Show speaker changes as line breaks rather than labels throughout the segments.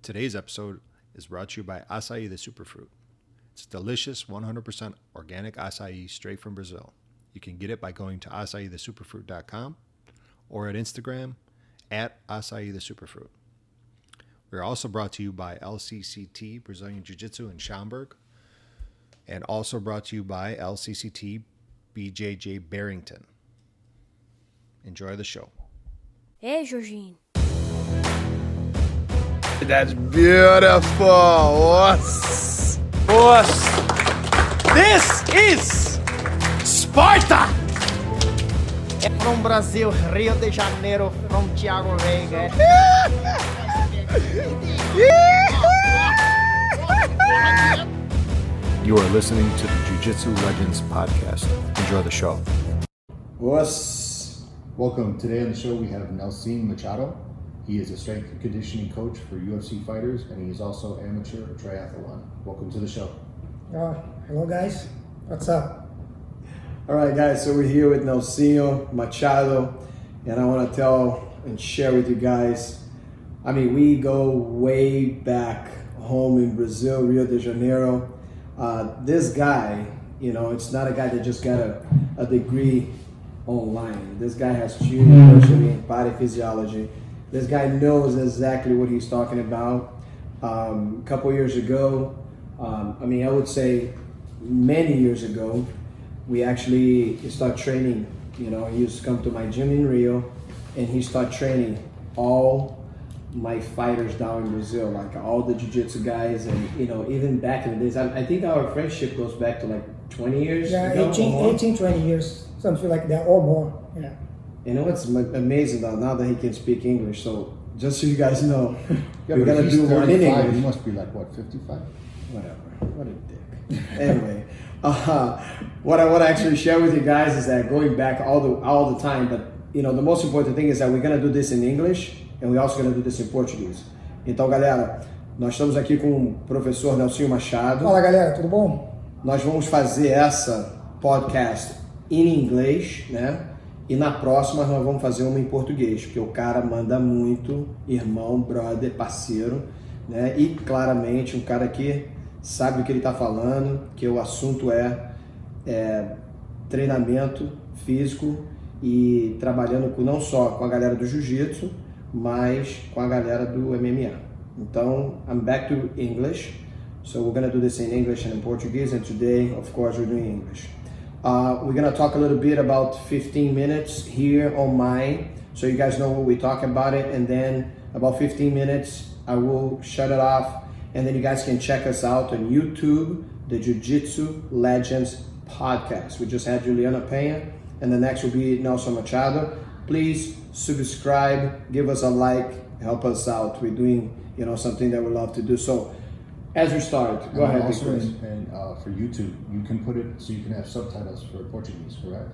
Today's episode is brought to you by Açaí the Superfruit. It's delicious 100% organic acai straight from Brazil. You can get it by going to acaithesuperfruit.com or at Instagram at Açaí the Superfruit. We're also brought to you by LCCT Brazilian Jiu-Jitsu in Schaumburg, and also brought to you by LCCT BJJ Barrington. Enjoy the show.
Hey, Jorginho.
That's beautiful. Nossa. This is Sparta.
From Brazil, Rio de Janeiro, from Thiago Veiga.
You are listening to the Jiu-Jitsu Legends podcast. Enjoy the show. Welcome. Today on the show we have Nelson Machado. He is a strength and conditioning coach for UFC fighters, and he is also amateur triathlon. Welcome to the show.
Hello guys, what's up?
All right, guys, so we're here with Nelson Machado, and I want to tell and share with you guys, I mean, we go way back home in Brazil, Rio de Janeiro. This guy, you know, it's not a guy that just got a degree online. This guy has 2 university in body physiology. This guy knows exactly what he's talking about. A couple years ago, I would say many years ago, we actually started training. You know, he used to come to my gym in Rio, and he started training all my fighters down in Brazil, like all the jiu-jitsu guys, and you know, even back in the days, I think our friendship goes back to like 20 years ago.
18, 20 years, something like that, or more, yeah.
You know what's amazing though, now that he can speak English, so just so you guys know,
Yeah,
we're
but
gonna
if
do
he's
one in
35,
English.
he must be like, what, 55?
Whatever, what a dick. Anyway, what I want to actually share with you guys is that going back all the time, but you know, the most important thing is that we're gonna do this in English, and we're also gonna do this in Portuguese. Então, galera, nós estamos aqui com o professor Nelson Machado.
Fala galera, tudo bom?
Nós vamos fazer essa podcast em inglês, né? E na próxima nós vamos fazer uma em português, porque o cara manda muito, irmão, brother, parceiro, né? E claramente um cara que sabe o que ele está falando, que o assunto é treinamento físico e trabalhando não só com a galera do jiu-jitsu, mas com a galera do MMA. Então, I'm back to English, so we're gonna do this in English and in Portuguese, and today, of course, we're doing English. We're gonna talk a little bit about 15 minutes here on mine, so you guys know what we talk about it, and then about 15 minutes, I will shut it off, and then you guys can check us out on YouTube, the Jiu-Jitsu Legends podcast. We just had Juliana Pena, and the next will be Nelson Machado. Please subscribe, give us a like, help us out. We're doing, you know, something that we love to do. So, as we start, go ahead.
Also, and for YouTube, you can put it so you can have subtitles for Portuguese, correct?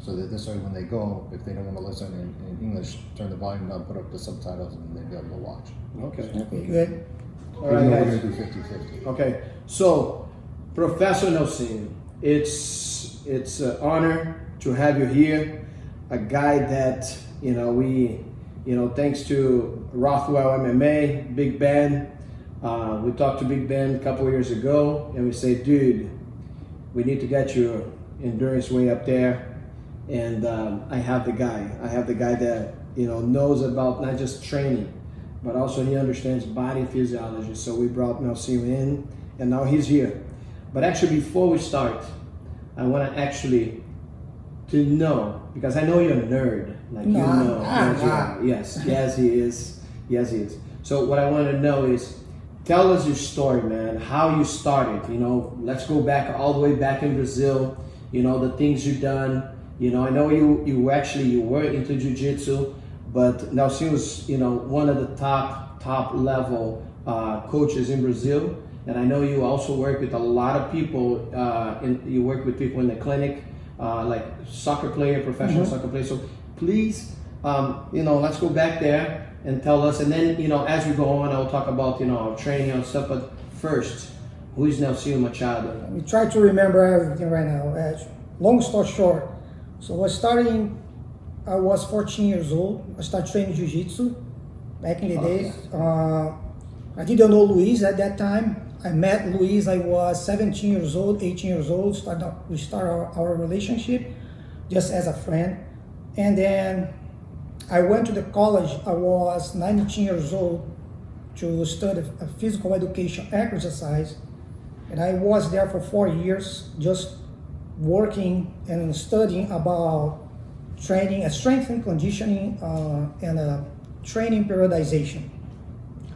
So that this way, when they go, if they don't want to listen in English, turn the volume down, put up the subtitles, and they'll be able to watch.
Okay.
Good.
All right,
We're
guys.
going to do 50-50.
Okay. So, Professor Nelson, it's an honor to have you here. A guy that, you know, thanks to Rothwell MMA, Big Ben. We talked to Big Ben a couple of years ago, and we said, dude, we need to get your endurance way up there. And I have the guy that, you know, knows about not just training, but also he understands body physiology. So we brought Nelson in, and now he's here. But actually, before we start, I want to actually to know, because I know you're a nerd, like you know. Yes, he is. So what I want to know is, tell us your story, man. How you started. You know, let's go back all the way back in Brazil. You know, the things you've done. You know, I know you were into jiu-jitsu, but Nelson was, you know, one of the top level coaches in Brazil. And I know you also work with a lot of people. You work with people in the clinic, like professional soccer player. So please, you know, let's go back there and tell us. And then, you know, as we go on, I'll talk about, you know, our training and stuff. But first, who is Nelson Machado?
We try to remember everything right now. Long story short, so I was 14 years old. I started training jiu-jitsu back in the days. I didn't know Luis at that time. I met Luis, I was 17 years old, 18 years old. We started our relationship just as a friend. And then I went to the college. I was 19 years old to study physical education exercise. And I was there for 4 years just working and studying about training, strength and conditioning, and training periodization.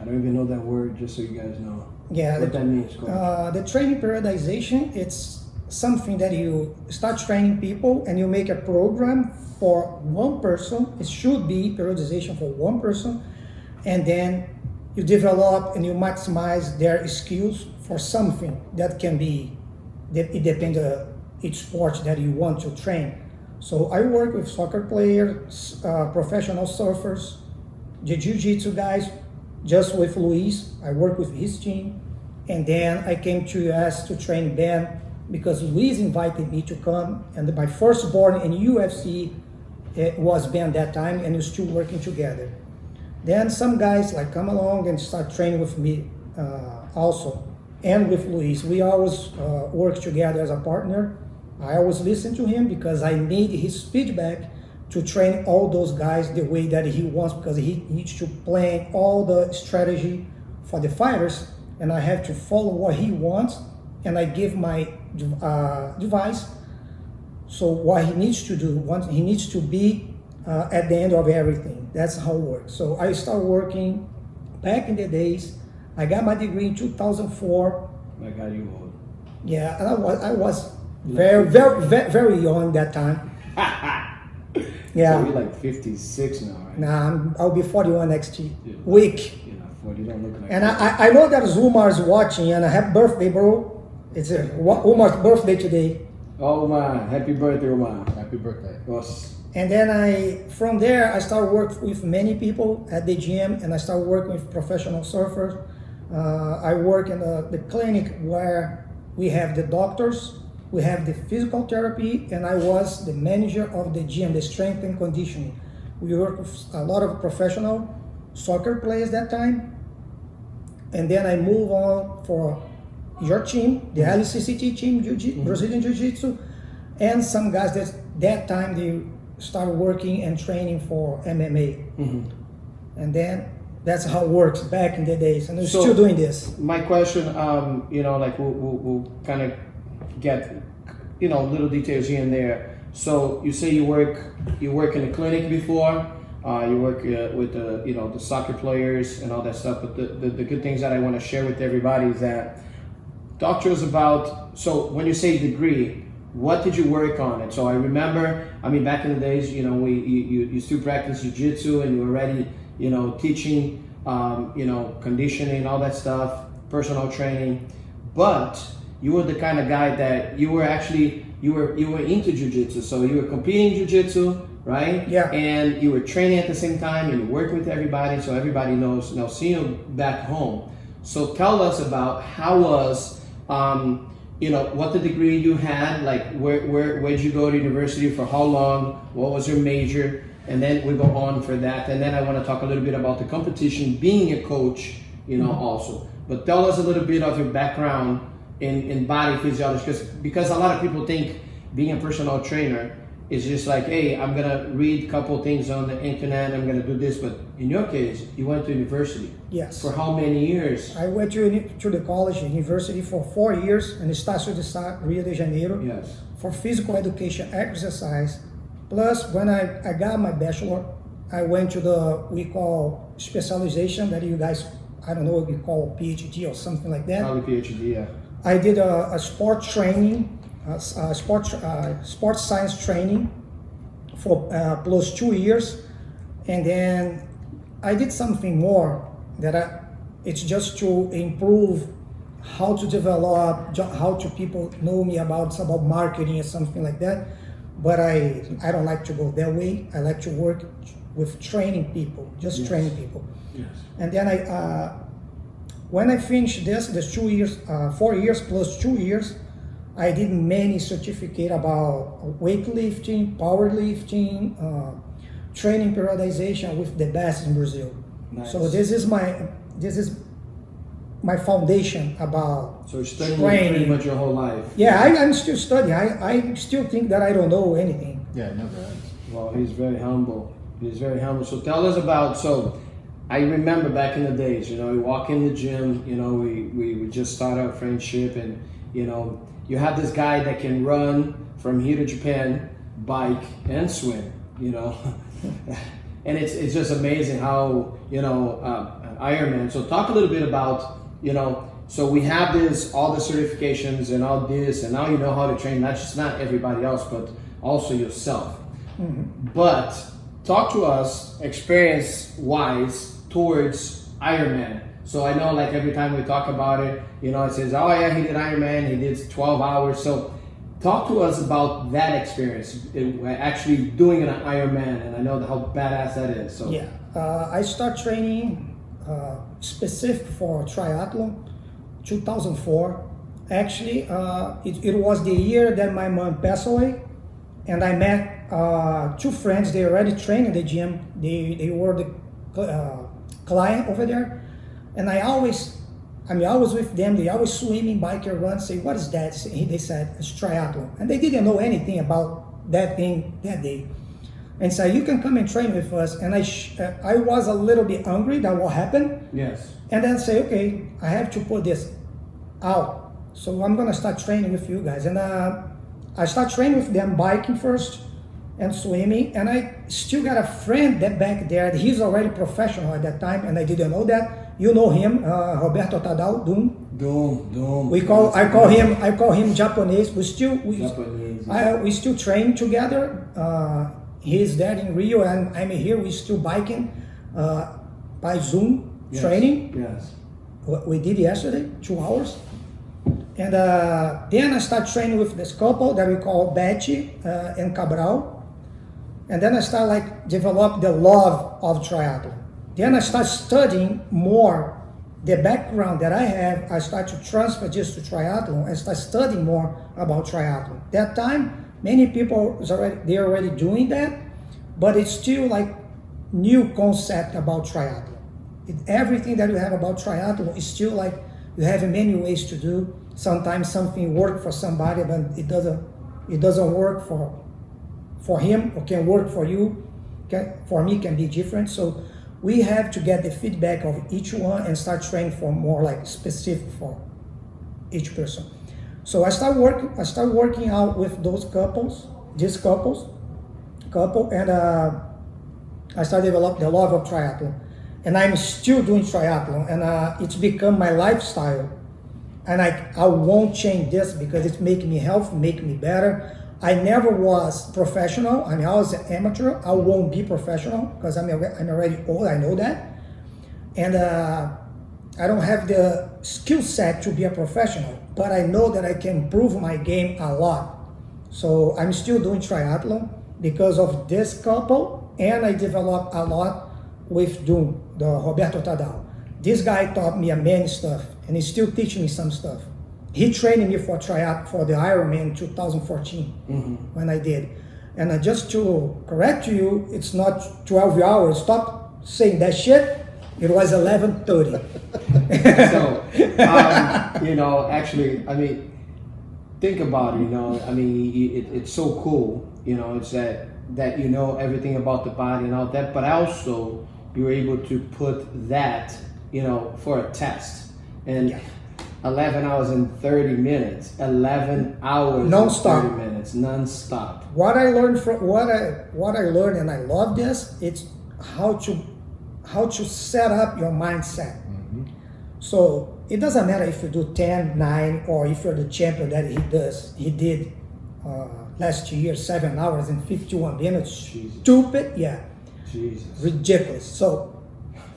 I don't even know that word, just so you guys know.
Yeah,
What that means, Coach.
the training periodization, it's something that you start training people and you make a program for one person. It should be periodization for one person, and then you develop and you maximize their skills for something that can be, it depends on each sport that you want to train. So I work with soccer players, professional surfers, the jiu-jitsu guys, just with Luis. I work with his team. And then I came to US to train Ben because Luis invited me to come. And my firstborn in UFC was Ben that time, and we're still working together. Then some guys like come along and start training with me also, and with Luis. We always work together as a partner. I always listen to him because I need his feedback to train all those guys the way that he wants, because he needs to plan all the strategy for the fighters, and I have to follow what he wants, and I give my advice. So what he needs to do, he needs to be at the end of everything. That's how it works. So I started working back in the days. I got my degree in 2004.
My God, you old.
Yeah, and I was very young that time. Yeah.
So you're like 56 now, right?
Nah, I'll be 41 next
Yeah.
week.
You're not 40, you don't look like
And
that.
I know that Umar's watching, and happy birthday, bro. It's Umar's birthday today.
Oh man, happy birthday, Omar.
Happy birthday.
Yes.
And then from there, I started working with many people at the gym, and I started working with professional surfers. I work in the clinic where we have the doctors, we have the physical therapy, and I was the manager of the gym, the strength and conditioning. We work with a lot of professional soccer players that time. And then I move on for your team, the LCCT team, Brazilian Jiu-Jitsu, and some guys that time they started working and training for MMA. And then that's how it works back in the days, and we're
So-
still doing this.
My question, like we'll kind of get, little details here and there. So you say you work in a clinic before, you work with the soccer players and all that stuff. But the good things that I want to share with everybody is that talk to us about. So when you say degree, what did you work on it? So I remember, back in the days, you still practice jiu-jitsu and you were already, teaching, conditioning, all that stuff, personal training, but you were the kind of guy that you were into jiu-jitsu. So you were competing jiu-jitsu, right?
Yeah.
And you were training at the same time and you work with everybody. So everybody knows now seeing you back home. So tell us about how was, what the degree you had, like where'd you go to university, for how long, what was your major, and then we go on for that. And then I want to talk a little bit about the competition, being a coach, also. But tell us a little bit of your background in body physiology, because a lot of people think being a personal trainer is just like, hey, I'm gonna read a couple things on the internet, I'm gonna do this. But in your case, you went to university.
Yes.
For how many years?
I went to the college, university for 4 years in Estácio de Sá, Rio de Janeiro,
Yes.
for physical education exercise. Plus, when I got my bachelor, I went to we call specialization that you guys, I don't know if you call PhD or something like that.
Probably PhD, yeah.
I did a sport training, sports science training for plus 2 years, and then I did something more it's just to improve how to develop, how to people know me about marketing or something like that. But I don't like to go that way. I like to work with training people, just
Yes.
training people.
Yes.
And then when I finished this 2 years, 4 years plus 2 years, I did many certificate about weightlifting, powerlifting, training periodization with the best in Brazil.
Nice.
So this is my foundation about
So you're studying
training.
pretty much your whole life.
Yeah, I'm still studying. I still think that I don't know anything.
Yeah, it never ends.
Well, he's very humble. He's very humble. So tell us about, so I remember back in the days, you know, we walk in the gym, you know, we just start our friendship, and, you know, you have this guy that can run from here to Japan, bike and swim, you know. And it's just amazing how, you know, Ironman. So talk a little bit about, you know, so we have this, all the certifications and all this, and now you know how to train, not everybody else, but also yourself. But talk to us experience-wise towards Ironman. So I know, like, every time we talk about it, you know, it says, oh yeah, he did Ironman, he did 12 hours. So talk to us about that experience, actually doing an Ironman, and I know how badass that is. So
Yeah, I start training specific for triathlon 2004. Actually, it was the year that my mom passed away, and I met two friends. They already trained in the gym. They were the client over there, and I was with them. They always swimming, biking, run. Say, what is that? They said it's triathlon, and they didn't know anything about that thing that day. And said, you can come and train with us. And I was a little bit hungry that what happened.
yes,
And then say, okay, I have to put this out. So I'm gonna start training with you guys. And I start training with them, biking first and swimming. And I still got a friend that back there, he's already professional at that time, and I didn't know that. You know him, Roberto Tadao, Doom.
Doom.
I call him Japanese.
Japanese.
We still train together. He's there in Rio, and I'm here. We still biking by Zoom
Yes.
training.
Yes.
What we did yesterday, 2 hours. And then I start training with this couple that we call Betty and Cabral. And then I start develop the love of triathlon. Then I start studying more the background that I have. I start to transfer this to triathlon. I start studying more about triathlon. That time, many people they're already doing that, but it's still new concept about triathlon. Everything that you have about triathlon is still you have many ways to do. Sometimes something works for somebody, but it doesn't work for him, or can work for you. For me, can be different. So we have to get the feedback of each one and start training for more specific for each person. So I start working out with this couple, and I start developing the love of triathlon. And I'm still doing triathlon, and it's become my lifestyle. And I won't change this because it's making me healthy, making me better. I never was professional. I was an amateur. I won't be professional because I'm already old. I know that, and I don't have the skill set to be a professional. But I know that I can improve my game a lot. So I'm still doing triathlon because of this couple, and I developed a lot with Doom, the Roberto Tadao. This guy taught me many stuff, and he's still teaching me some stuff. He trained me for the Ironman 2014 when I did. And just to correct you, it's not 12 hours. Stop saying that shit. It was 11:30.
So, actually, I mean, think about it, it's so cool, it's that you know everything about the body and all that, but also you're able to put that, for a test. And 11 hours and 30 minutes, 11 hours
Non-stop.
and 30 minutes, non-stop.
What I learned what I learned, and I love this, it's how to set up your mindset. So it doesn't matter if you do 10, 9, or if you're the champion that he did last year, 7 hours and 51 minutes.
Jesus.
Stupid, yeah.
Jesus.
Ridiculous. So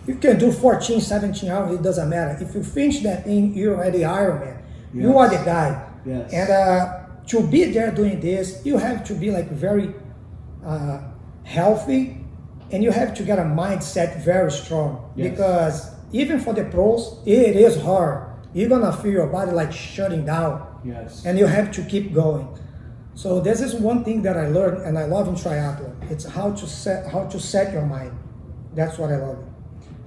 you can do 14, 17 hours, it doesn't matter. If you finish that thing, you're already Ironman. You are the guy.
Yes.
And to be there doing this, you have to be very healthy, and you have to get a mindset very strong.
Yes.
Because even for the pros, it is hard. You're gonna feel your body shutting down.
Yes.
And you have to keep going. So this is one thing that I learned and I love in triathlon. It's how to set your mind. That's what I love.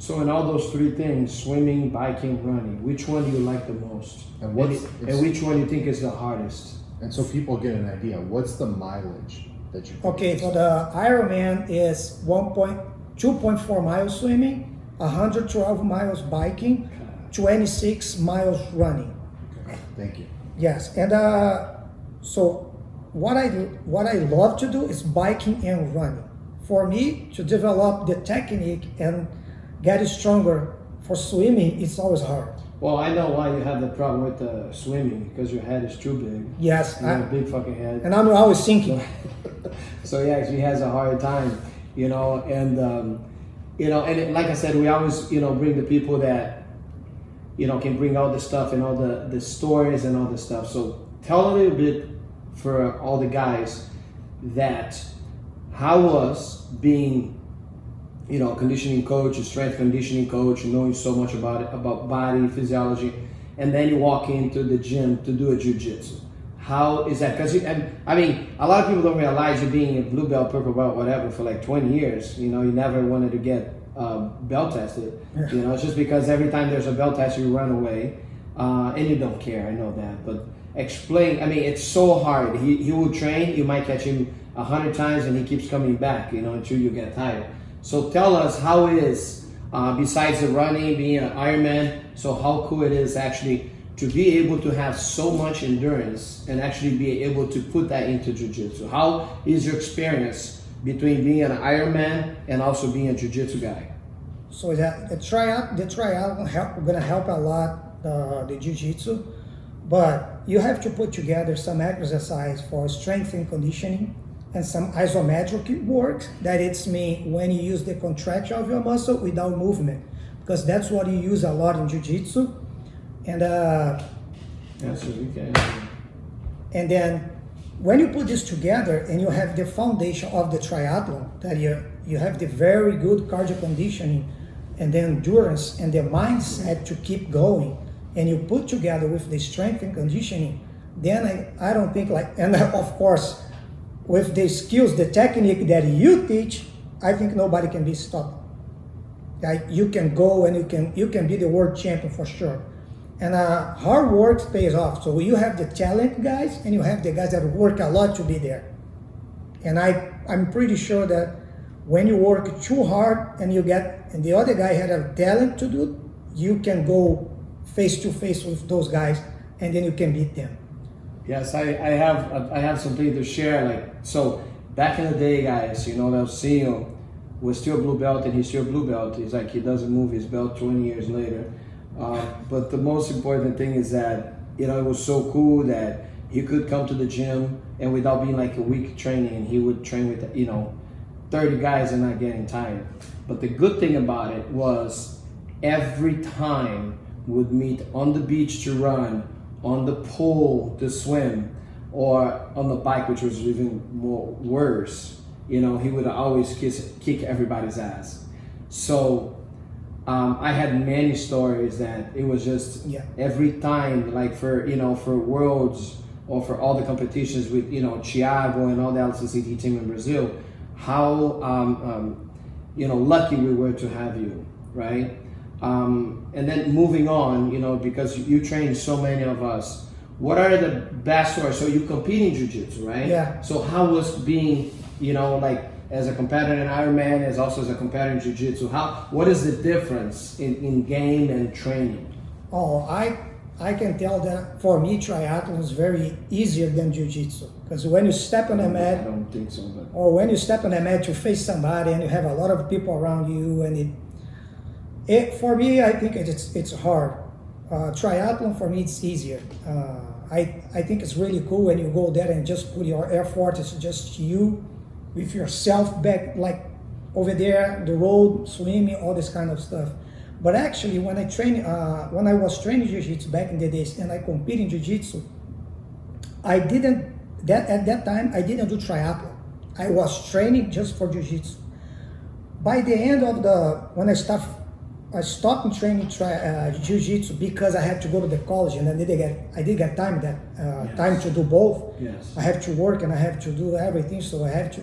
So in all those three things, swimming, biking, running, which one do you like the most?
And what's
and which one you think is the hardest?
and so people get an idea. What's the mileage that you?
Okay, for the Ironman is 2.4 miles swimming, 112 miles biking, 26 miles running.
Okay, thank you.
Yes, and so what I love to do is biking and running. For me, to develop the technique and get stronger for swimming, it's always hard.
Well, I know why you have the problem with the swimming, because your head is too big.
Yes,
You have a big fucking head.
and I'm always thinking.
So yeah, she has a hard time, you know, and like I said, we always, bring the people that, can bring all the stuff and all the stories and all the stuff. So tell a little bit for all the guys that how was being, conditioning coach, a strength conditioning coach, knowing so much about body physiology, and then you walk into the gym to do a jiu-jitsu. How is that? Because I mean, a lot of people don't realize you're being a blue belt, purple belt, whatever for like 20 years. You never wanted to get belt tested. It's just because every time there's a belt test, you run away, and you don't care. I know that, but explain. I mean, it's so hard. He will train. You might catch him 100 times, and he keeps coming back. Until you get tired. So tell us how it is besides the running, being an Ironman. So how cool it is actually to be able to have so much endurance and actually be able to put that into jiu-jitsu. How is your experience between being an Ironman and also being a jiu-jitsu guy?
So the triathlon gonna help a lot the jiu-jitsu, but you have to put together some exercise for strength and conditioning and some isometric work. That it's mean when you use the contraction of your muscle without movement, because that's what you use a lot in jiu-jitsu. And
Yes, we can.
and then when you put this together and you have the foundation of the triathlon, that you have the very good cardio conditioning and the endurance and the mindset to keep going, and you put together with the strength and conditioning, then I don't think and of course with the skills, the technique that you teach, I think nobody can be stopped. You can go and you can be the world champion for sure. And hard work pays off. So you have the talent guys and you have the guys that work a lot to be there. And I'm pretty sure that when you work too hard and the other guy had a talent to do, you can go face to face with those guys and then you can beat them.
Yes, I have something to share. So back in the day, guys, Nelsinho was still blue belt and he's still blue belt. He's he doesn't move his belt 20 years later. But the most important thing is that, it was so cool that he could come to the gym and without being a week training, he would train with, 30 guys and not getting tired. But the good thing about it was every time would meet on the beach to run, on the pool to swim, or on the bike, which was even worse, he would always kick everybody's ass. So I had many stories that it was just every time, for worlds or for all the competitions with, Thiago and all the LCCT team in Brazil, how, lucky we were to have you, right? And then moving on, because you train so many of us, what are the best stories? So you compete in jiu-jitsu, right?
Yeah.
So how was being, as a competitor in Ironman, as also as a competitor in jiu-jitsu, what is the difference in game and training?
Oh, I can tell that for me, triathlon is very easier than jiu-jitsu. Because when you step on a mat,
I don't think so, but
or when you step on a mat, you face somebody and you have a lot of people around you, and for me, I think it's hard. Triathlon for me, it's easier. I think it's really cool when you go there and just put your effort. It's just you with yourself back, over there, the road, swimming, all this kind of stuff. But actually, when I was training jiu-jitsu back in the days and I compete in jiu-jitsu, at that time I didn't do triathlon. I was training just for jiu-jitsu. By the end of when I stopped training jiu-jitsu because I had to go to the college and I did get time time to do both.
Yes.
I have to work and I have to do everything, so I have to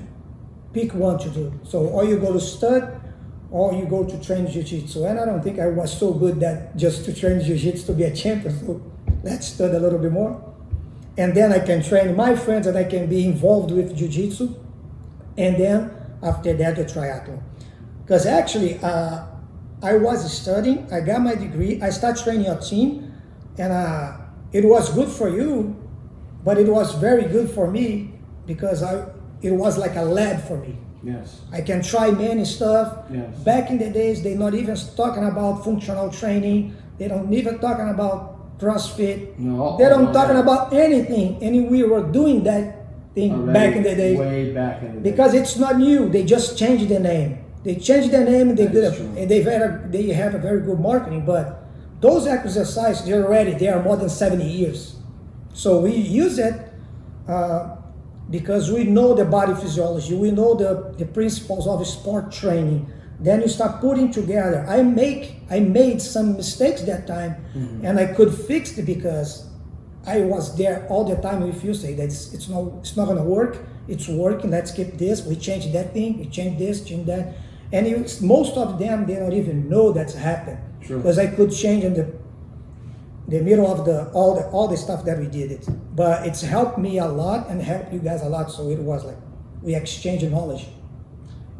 pick one to do. So or you go to stud or you go to train jiu-jitsu. And I don't think I was so good that just to train jiu-jitsu to be a champion. So let's study a little bit more. And then I can train my friends and I can be involved with jiu-jitsu. And then after that, the triathlon. Because actually, I was studying, I got my degree, I started training a team, and it was good for you, but it was very good for me because it was like a lab for me.
Yes.
I can try many stuff.
Yes.
Back in the days, they're not even talking about functional training. They don't even talking about CrossFit.
No,
they don't
all
talking
that.
about anything. And we were doing that thing
Already,
back in the day.
Way back in the day.
Because it's not new. They just changed the name. They changed the name and they
That
did
is
it.
true.
And they have a very good marketing. But those exercises, they are more than 70 years. So we use it because we know the body physiology. We know the principles of sport training. Then you start putting together. I made some mistakes that time, and I could fix it because I was there all the time with you. Say that it's not gonna work. It's working. Let's keep this. We change that thing. We change this. Change that. And most of them they don't even know that's happened
True.
because I could change in the middle of all the stuff that we did it. But it's helped me a lot and helped you guys a lot. So it was like we exchange knowledge.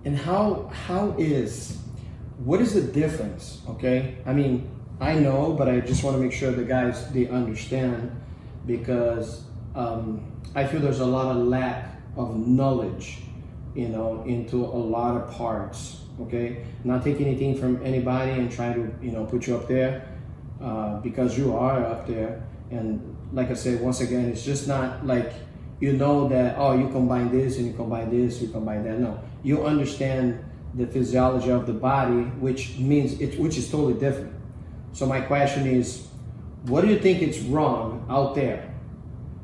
And what is the difference? Okay, I mean, I know, but I just want to make sure the guys they understand because I feel there's a lot of lack of knowledge, into a lot of parts. Okay, not take anything from anybody and try to put you up there because you are up there. And like I said, once again, it's just not like that. Oh, you combine this and you combine this, you combine that. No, you understand the physiology of the body, which is totally different. So my question is, what do you think is wrong out there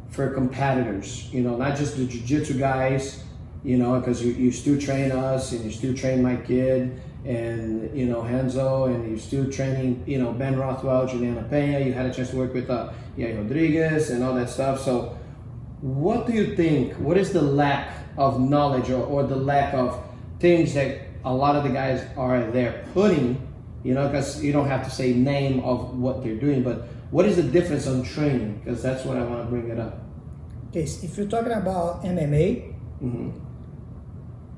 for competitors? Not just the jiu-jitsu guys, because you still train us and you still train my kid and Henzo, and you're still training Ben Rothwell, Juliana Pena. You had a chance to work with Yair Rodriguez and all that stuff. So what do you think? What is the lack of knowledge or the lack of things that a lot of the guys are there putting? Because you don't have to say name of what they're doing, but what is the difference on training? Because that's what I want to bring it up.
Okay, if you're talking about MMA,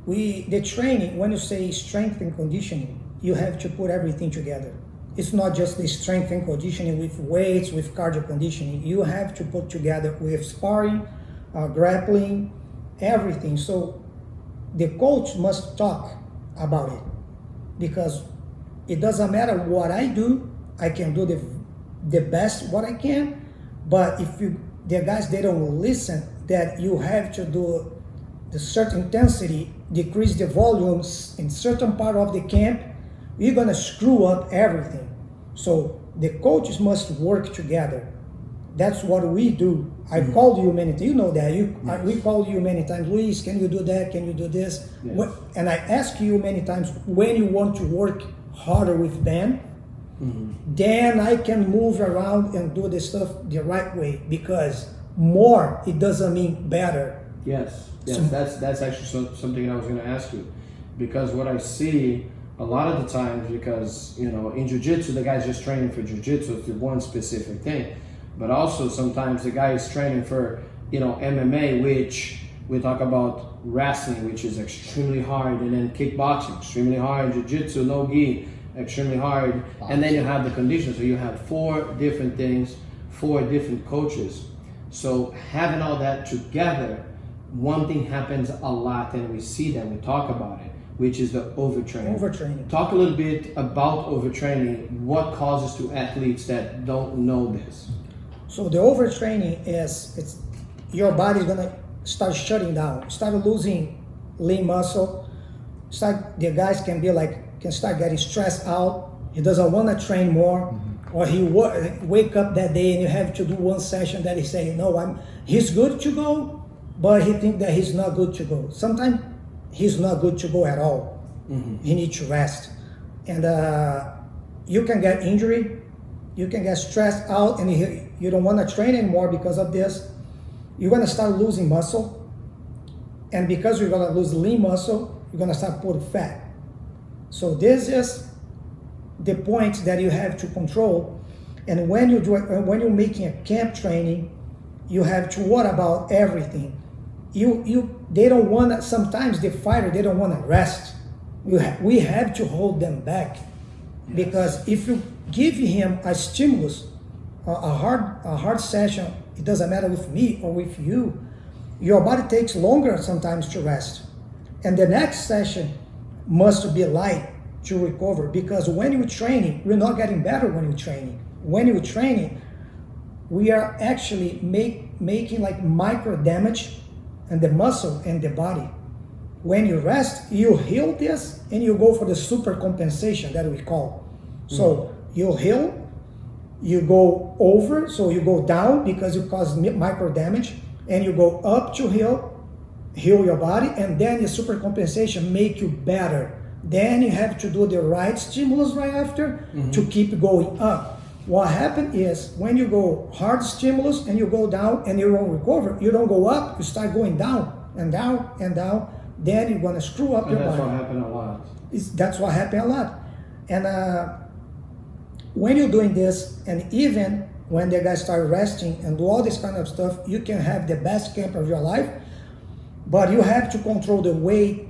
Mm-hmm.
the training, when you say strength and conditioning, you have to put everything together. It's not just the strength and conditioning with weights, with cardio conditioning. You have to put together with sparring, grappling, everything. So the coach must talk about it because it doesn't matter what I do. I can do the best what I can, but if the guys, they don't listen that you have to do the certain intensity, decrease the volumes in certain part of the camp, you're gonna screw up everything. So the coaches must work together. That's what we do. I called you many times. You know that. We called you many times. Luis, can you do that? Can you do this?
Yes.
And I ask you many times when you want to work harder with Ben. Then I can move around and do the stuff the right way because more, it doesn't mean better.
Yes, that's actually something I was going to ask you, because what I see a lot of the times, because in jiu-jitsu the guy's just training for jiu-jitsu to one specific thing, but also sometimes the guy is training for MMA, which we talk about wrestling, which is extremely hard, and then kickboxing, extremely hard, jiu-jitsu, no gi, extremely hard, and then you have the conditions. So you have 4 different things, 4 different coaches. So having all that together, one thing happens a lot, and we see that, we talk about it, which is the overtraining.
Overtraining.
Talk a little bit about overtraining. What causes to athletes that don't know this?
So the overtraining is your body's gonna start shutting down, start losing lean muscle. The guys can start getting stressed out. He doesn't want to train more, or he wake up that day and you have to do one session that he say, no, he's good to go, but he think that he's not good to go. Sometimes he's not good to go at all. He needs to rest, and you can get injury, you can get stressed out, and you don't want to train anymore because of this. You're gonna start losing muscle, and because you're gonna lose lean muscle, you're gonna start putting fat. So this is the point that you have to control. And when you do it, when you're making a camp training, you have to worry about everything. They don't want. Sometimes the fighter, they don't want to rest. We have to hold them back, because if you give him a stimulus, a hard session, it doesn't matter with me or with you, your body takes longer sometimes to rest, and the next session must be light to recover. Because when you're training, we're not getting better when you're training. When you're training, we are actually making like micro damage in the muscle and the body. When you rest, you heal this and you go for the super compensation that we call. So you heal, you go over, so you go down because you cause micro damage, and you go up to heal your body, and then the super compensation make you better. Then you have to do the right stimulus right after to keep going up. What happens is when you go hard stimulus and you go down and you don't recover, you don't go up, you start going down and down and down, then you're gonna screw up your body.
That's what happened a lot.
That's what happened a lot. And when you're doing this, and even when the guys start resting and do all this kind of stuff, you can have the best camp of your life, but you have to control the weight,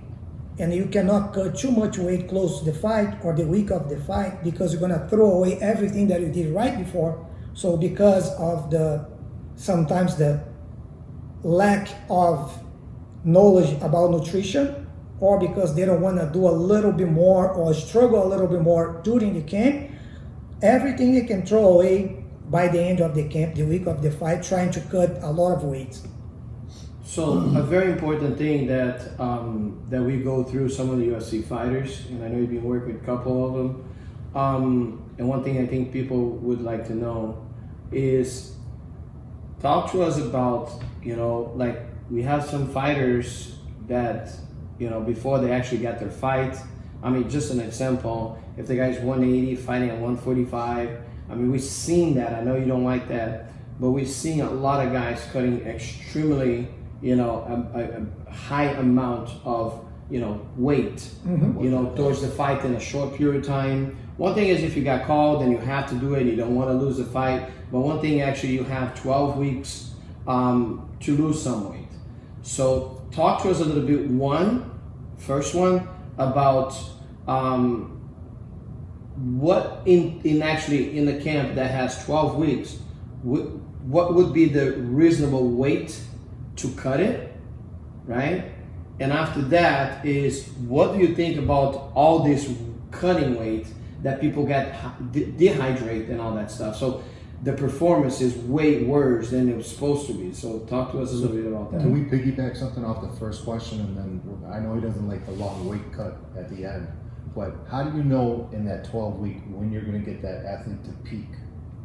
and you cannot cut too much weight close to the fight or the week of the fight, because you're gonna throw away everything that you did right before. So because of sometimes the lack of knowledge about nutrition, or because they don't wanna do a little bit more or struggle a little bit more during the camp, everything you can throw away by the end of the camp, the week of the fight, trying to cut a lot of weight.
So a very important thing that we go through some of the UFC fighters, and I know you've been working with a couple of them. And one thing I think people would like to know is, talk to us about, like we have some fighters that, before they actually got their fight. I mean, just an example, if the guy's 180 fighting at 145, I mean, we've seen that. I know you don't like that, but we've seen a lot of guys cutting extremely, a high amount of, weight, towards the fight in a short period of time. One thing is if you got called and you have to do it, you don't want to lose the fight. But one thing, actually, you have 12 weeks to lose some weight. So talk to us a little bit, first one, about what in actually in the camp that has 12 weeks, what would be the reasonable weight to cut it, right? And after that is, what do you think about all this cutting weight that people get dehydrate and all that stuff? So the performance is way worse than it was supposed to be. So talk to us a little bit about that.
Can we piggyback something off the first question, and then I know he doesn't like the long weight cut at the end, but how do you know in that 12 week when you're going to get that athlete to peak?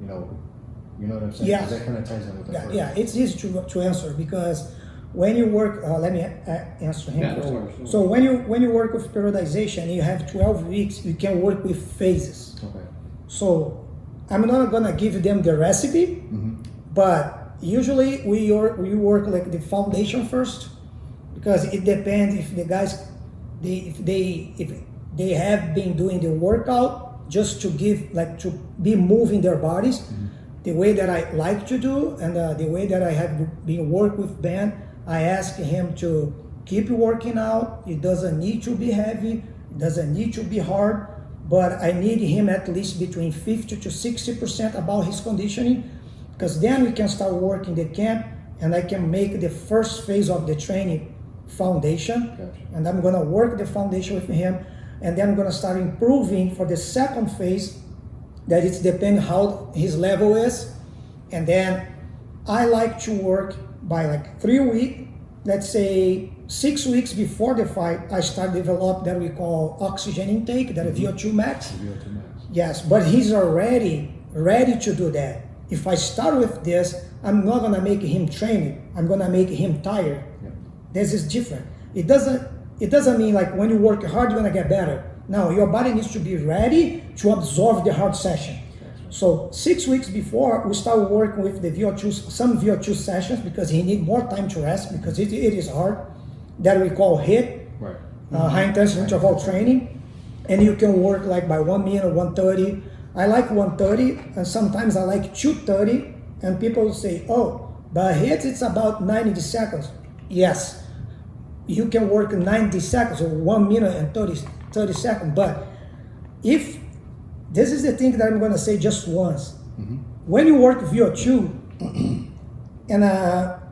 You know what I'm saying?
Yeah.
'Cause that kind of ties in with the first.
Yeah, it's easy to answer, because when you work, let me answer him
Yeah,
first.
no worries.
So when you work with periodization, you have 12 weeks, you can work with phases.
Okay.
So I'm not gonna give them the recipe, but usually we work like the foundation first, because it depends if the guys if they have been doing the workout just to to be moving their bodies the way that I like to do, and the way that I have been work with Ben. I ask him to keep working out. It doesn't need to be heavy, it doesn't need to be hard, but I need him at least between 50 to 60% about his conditioning, because then we can start working the camp, and I can make the first phase of the training foundation.
Gotcha.
And I'm gonna work the foundation with him, and then I'm gonna start improving for the second phase, that it's depending how his level is. And then I like to work by like 3 weeks, let's say 6 weeks before the fight, I start develop that we call oxygen intake, that VO2 max.
VO2 max.
Yes, but he's already ready to do that. If I start with this, I'm not gonna make him train it. I'm gonna make him tired.
Yep.
This is different. It doesn't mean like when you work hard, you're gonna get better. No, your body needs to be ready to absorb the hard session. So 6 weeks before, we start working with the some VO2 sessions, because he need more time to rest, because it is hard. That we call HIIT,
Right.
high intensity interval training. and you can work like by 1 minute, 130. I like 130, and sometimes I like 230, and people say, oh, but hits it's about 90 seconds. Yes, you can work 90 seconds or 1 minute and 30 seconds, but if, this is the thing that I'm gonna say just once. When you work VO2, and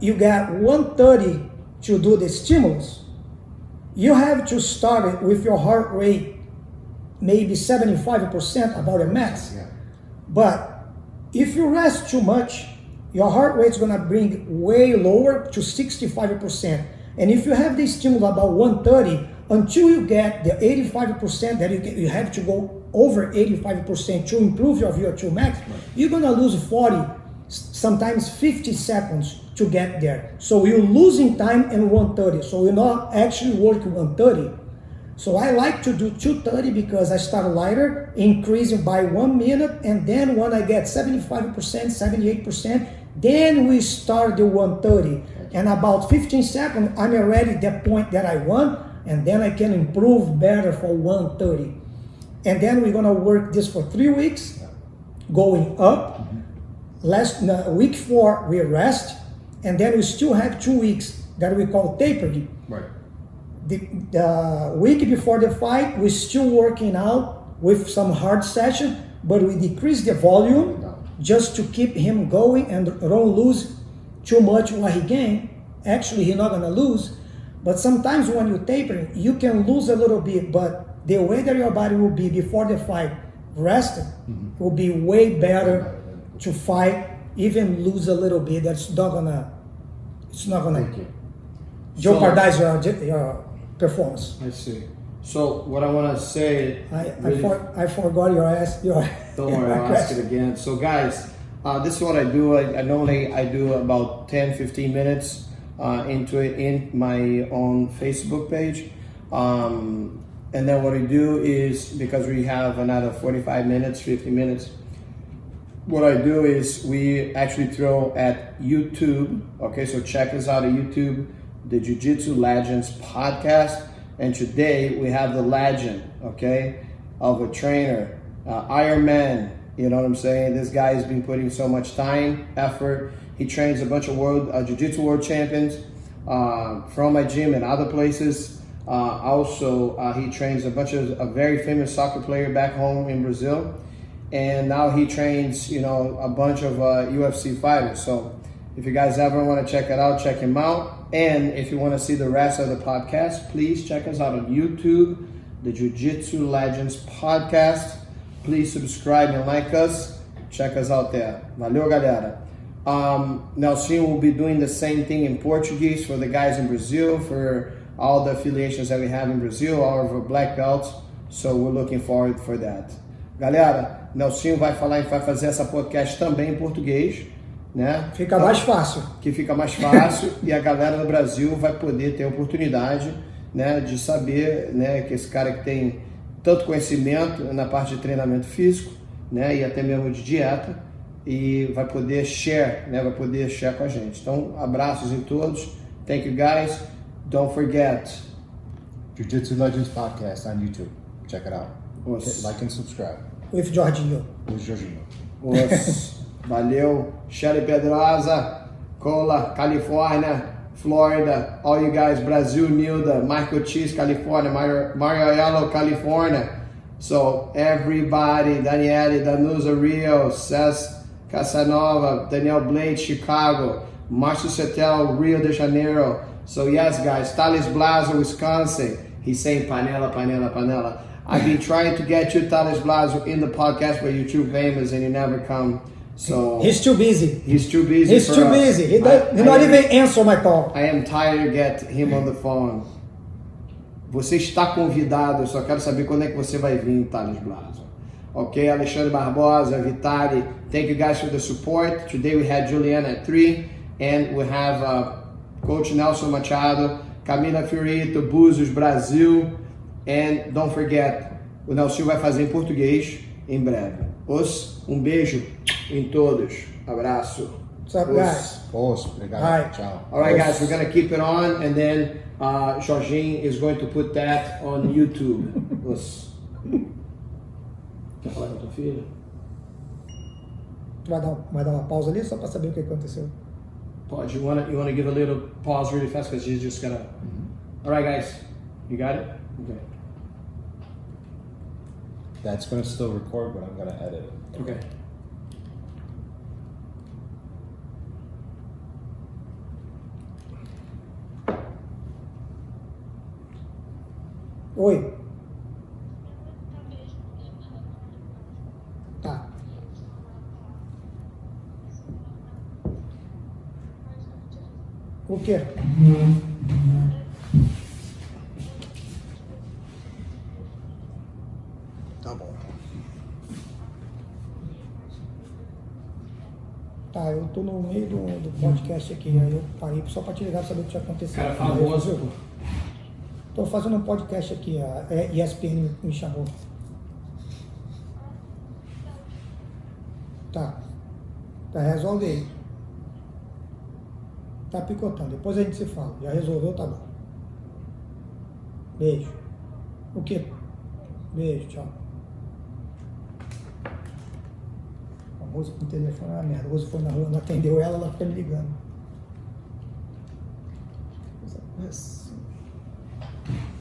you got 130 to do the stimulus, you have to start it with your heart rate maybe 75% about the max.
Yeah.
But if you rest too much, your heart rate's gonna bring way lower to 65%. And if you have the stimulus about 130, until you get the 85% that you have to go over 85% to improve your VO2 max, you're gonna lose 40, sometimes 50 seconds to get there. So you're losing time in 130. So you're not actually working 130. So I like to do 230 because I start lighter, increasing by 1 minute, and then when I get 75%, 78%, then we start the 130. And about 15 seconds, I'm already at the point that I want, and then I can improve better for 130. And then we're gonna work this for 3 weeks, going up. Week 4, we rest, and then we still have 2 weeks that we call tapering.
Right.
The week before the fight, we're still working out with some hard session, but we decrease the volume just to keep him going and don't lose too much what he gained. Actually, he's not gonna lose, but sometimes when you're tapering, you can lose a little bit, but the way that your body will be before the fight, rested, will be way better to fight, even lose a little bit. It's not gonna
Thank you.
jeopardize your performance.
I see. So what I want to say,
I forgot your
don't worry, I'll ask it again. So guys, this is what I do. I normally do about 10-15 minutes into it in my own Facebook page. And then what I do is, because we have another 45 minutes, 50 minutes, what I do is we actually throw at YouTube. Okay, so check us out at YouTube, the Jiu-Jitsu Legends podcast. And today we have the legend, okay, of a trainer, Iron Man. You know what I'm saying? This guy has been putting so much time, effort. He trains a bunch of Jiu-Jitsu world champions from my gym and other places. Also, he trains a bunch of a very famous soccer player back home in Brazil. And now he trains, a bunch of UFC fighters. So if you guys ever want to check it out, check him out. And if you want to see the rest of the podcast, please check us out on YouTube, the Jiu-Jitsu Legends podcast. Please subscribe and like us. Check us out there. Valeu, galera. Nelson will be doing the same thing in Portuguese for the guys in Brazil, for all the affiliations that we have in Brazil, all of our black belts. So we're looking forward for that. Galera, Nelson vai fazer essa podcast também em português, né?
Fica mais fácil.
Que fica mais fácil e a galera do Brasil vai poder ter a oportunidade, né, de saber, né, que esse cara que tem tanto conhecimento na parte de treinamento físico, né, e até mesmo de dieta, e vai poder share com a gente. Então, abraços em todos. Thank you guys. Don't forget.
Jiu-Jitsu Legends podcast on YouTube. Check it out.
Os.
Hit like and subscribe.
With Jorginho.
With Jorginho.
Os. Valeu. Shelly Pedrosa, Cola, California, Florida. All you guys, Brazil, Nilda, Michael Cheese, California, Mariello, California. So everybody, Daniele, Danusa, Rio, Cés Casanova, Daniel Blade, Chicago, Márcio Setel, Rio de Janeiro. So yes, guys, Thales Blazo, Wisconsin. He's saying panela, panela, panela. I've been trying to get you, Thales Blazo, in the podcast, but you're too famous and you never come. So
He's too busy.
He's too busy.
He's too busy. He not even answer my call.
I am tired to get him on the phone. Você está convidado, eu só quero saber quando é que você vai vir, Thales Blazo. Okay, Alexandre Barbosa, Vitali, thank you guys for the support. Today we had Juliana at 3, and we have Coach Nelson Machado, Camila Fiorito, Búzios, Brasil, and don't forget, o Nelson vai fazer em português em breve. Beijo em todos. Abraço.
What's up, guys?
Obrigado.
All right.
Ciao.
All right, guys, we're going to keep it on, and then Jorginho is going to put that on YouTube. Quer falar com a tua filha?
Tu vai dar uma pausa ali só para saber o que aconteceu?
Pause. You wanna give a little pause really fast because she's just gonna. All right, guys, you got it. Okay.
That's gonna still record, but I'm gonna edit it.
Okay.
Oi. Tá. O quê?
Tá bom.
Tá, eu tô no meio do podcast aqui, aí eu parei só pra te ligar pra saber o que tinha acontecido.
Cara famoso.
Tô fazendo um podcast aqui, a ESPN me chamou. Tá. Tá, resolve aí. Tá picotando, depois a gente se fala. Já resolveu, tá bom. Beijo. O quê? Beijo, tchau. A moça com o telefone é uma merda. A moça foi na rua, não atendeu ela, ela fica me ligando.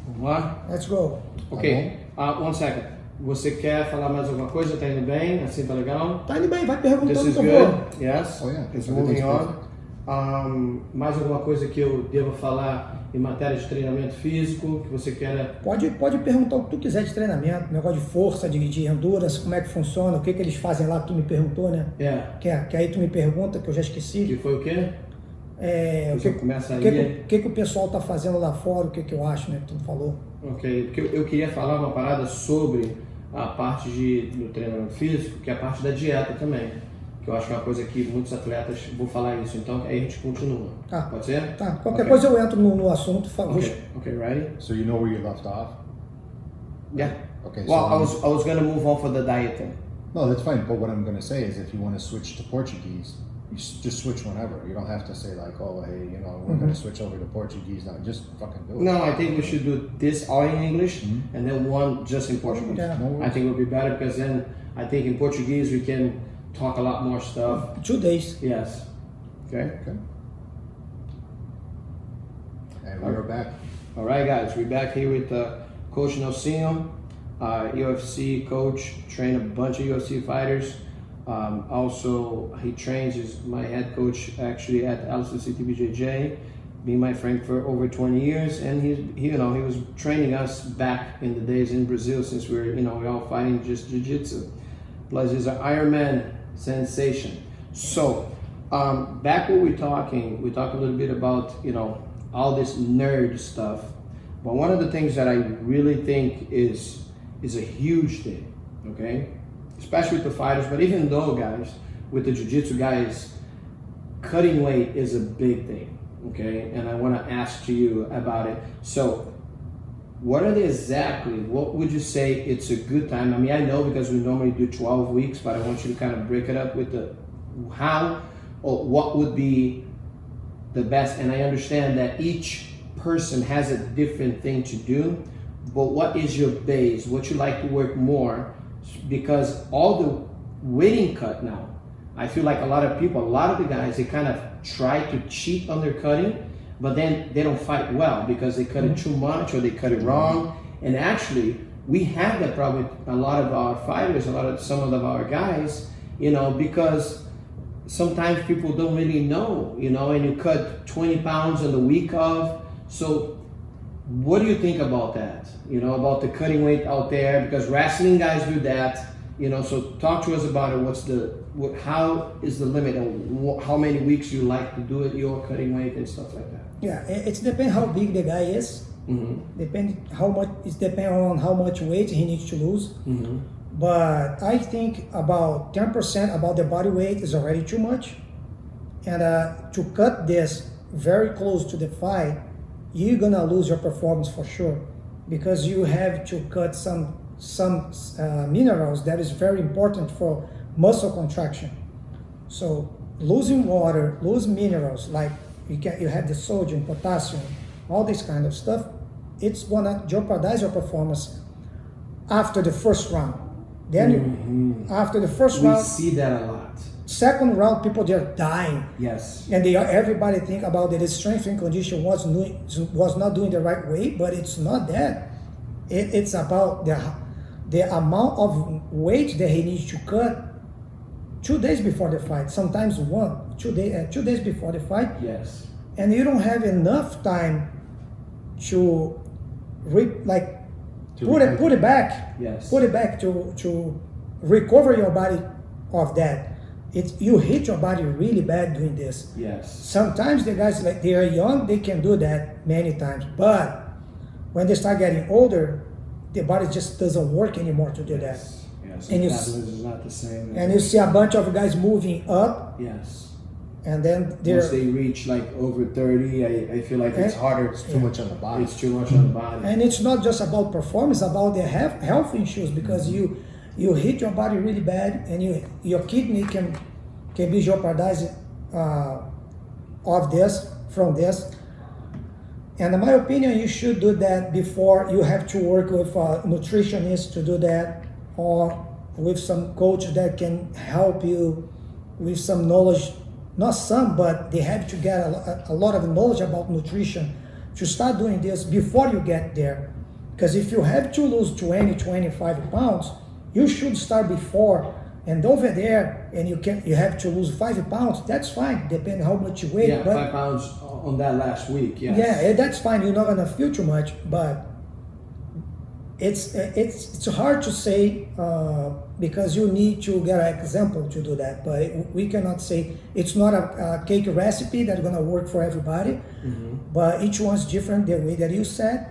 Vamos lá?
Let's go.
Ok. One second. Você quer falar mais alguma coisa? Tá indo bem? Assim tá legal?
Tá indo bem, vai
This
perguntando
is
por favor.
good. Yes.
Oh, yeah.
It's
Everything's
moving on.
perfect.
Mais alguma coisa que eu devo falar em matéria de treinamento físico que você quer?
Pode perguntar o que tu quiser de treinamento, negócio de força, de endurance, como é que funciona, o que eles fazem lá que tu me perguntou, né?
Yeah.
Que aí tu me pergunta, que eu já
Que
esqueci.
foi o quê?
O
Começa
que,
aí.
que o pessoal tá fazendo lá fora, o que eu acho, né? Que tu falou.
Ok, porque eu queria falar uma parada sobre a parte do treinamento físico, que é a parte da dieta também. Que eu acho que é uma coisa que muitos atletas vão falar isso, então aí a gente continua.
Tá.
Pode ser?
Tá, qualquer
Ok.
coisa eu entro no assunto.
Okay, ready?
So you know where you left off?
Yeah.
Okay.
Well,
So
I was gonna move on for the diet thing.
no, that's fine. But what I'm gonna say is, if you want to switch to Portuguese, you just switch whenever. You don't have to say like, oh, hey, you know, we're gonna switch over to Portuguese now. Just fucking do it.
No, I think we should do this all in English and then one just in Portuguese.
Yeah.
No worries.
I think it would be better because then I think in Portuguese we can talk a lot more stuff.
2 days.
Yes. Okay.
Okay. And we are back.
All right, guys, we're back here with Coach Nelsinho, UFC coach, trained a bunch of UFC fighters. Also, he trains, is my head coach actually at LCC TBJJ, been my friend for over 20 years, and he was training us back in the days in Brazil since we're all fighting just jiu-jitsu. Plus, he's an Ironman sensation. So, back when we talked a little bit about all this nerd stuff. But one of the things that I really think is a huge thing, okay? Especially with the fighters, but even though, guys, with the jiu-jitsu guys, cutting weight is a big thing, okay? And I want to ask to you about it. So, what would you say it's a good time? I mean, I know because we normally do 12 weeks, but I want you to kind of break it up with what would be the best. And I understand that each person has a different thing to do, but what is your base? What you like to work more? Because all the weighting cut now, I feel like a lot of the guys, they kind of try to cheat on their cutting, but then they don't fight well because they cut it too much or they cut it wrong. And actually, we have that problem with a lot of our fighters, some of our guys, because sometimes people don't really know, and you cut 20 pounds on the week of. So what do you think about that? About the cutting weight out there, because wrestling guys do that, so talk to us about it. How is the limit and how many weeks you like to do it, your cutting weight and stuff like that?
Yeah, it depends how big the guy is.
Mm-hmm.
Depends on how much weight he needs to lose.
Mm-hmm.
But I think about 10% about the body weight is already too much. And to cut this very close to the fight, you're gonna lose your performance for sure, because you have to cut some minerals that is very important for muscle contraction. So losing water, lose minerals, like you have the sodium, potassium, all this kind of stuff, it's gonna jeopardize your performance. after the first round. Then after the first
We
round,
see that a lot.
second round, people they're dying,
Yes.
and everybody think about that. The strength and condition was not doing the right way, but it's not that. It's about the amount of weight that he needs to cut 2 days before the fight. Sometimes 2 days before the fight,
Yes.
and you don't have enough time to put it back.
Yes.
Put it back to recover your body of that. You hit your body really bad doing this.
Yes.
Sometimes the guys, like they are young, they can do that many times, but when they start getting older, the body just doesn't work anymore to do that.
Yes.
And you
Metabolism is not the same.
And you see a bunch of guys moving up,
Yes.
and then
Once
they're
they reach like over 30, I feel like it's harder.
It's too much on the body.
It's too much on the body.
and it's not just about performance, about the health issues, because you hit your body really bad, and your kidney can be jeopardized from this. And in my opinion, you should do that before. You have to work with a nutritionist to do that, or with some coach that can help you with some knowledge. Not some, but they have to get a lot of knowledge about nutrition to start doing this before you get there. Because if you have to lose 20, 25 pounds, you should start before. And over there, and you have to lose 5 pounds, that's fine, depending how much you weigh.
Yeah,
but
5 pounds on that last week. Yes.
yeah, that's fine. You're not gonna feel too much, but it's hard to say because you need to get an example to do that. But we cannot say it's not a cake recipe that's gonna work for everybody. But each one's different the way that you said.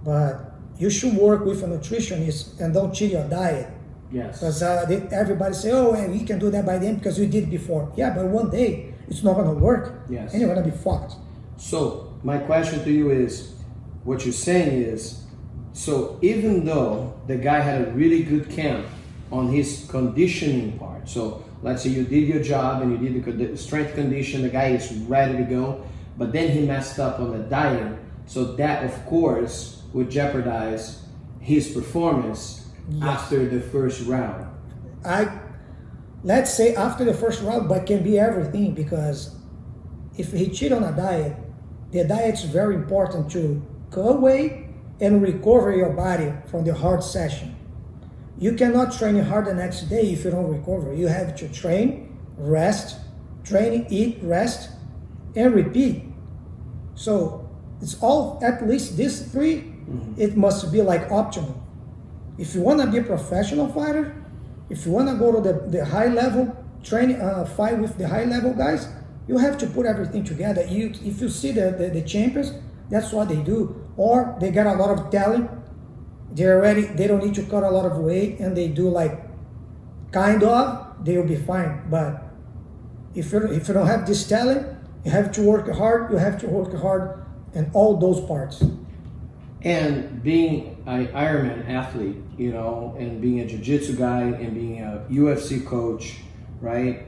But you should work with a nutritionist and don't cheat your diet.
Yes.
Because everybody say, oh, well, we can do that by then because we did before. Yeah, but one day it's not gonna work.
Yes.
And you're gonna be fucked.
So my question to you is, what you're saying is, so even though the guy had a really good camp on his conditioning part, so let's say you did your job and you did the strength condition, the guy is ready to go, but then he messed up on the diet, so that of course would jeopardize his performance after the first round.
Let's say after the first round, but can be everything, because if he cheat on a diet, the diet's very important to cut weight and recover your body from the hard session. You cannot train hard the next day if you don't recover. You have to train, rest, train, eat, rest, and repeat. So it's all, at least these three, it must be like optimal. If you want to be a professional fighter, if you want to go to the high level training, fight with the high level guys, you have to put everything together. If you see the champions, that's what they do. Or they get a lot of talent, they don't need to cut a lot of weight, and they do like they'll be fine. But if you don't have this talent, you have to work hard. You have to work hard in all those parts.
And being an Ironman athlete, you know, and being a jiu-jitsu guy and being a UFC coach, right?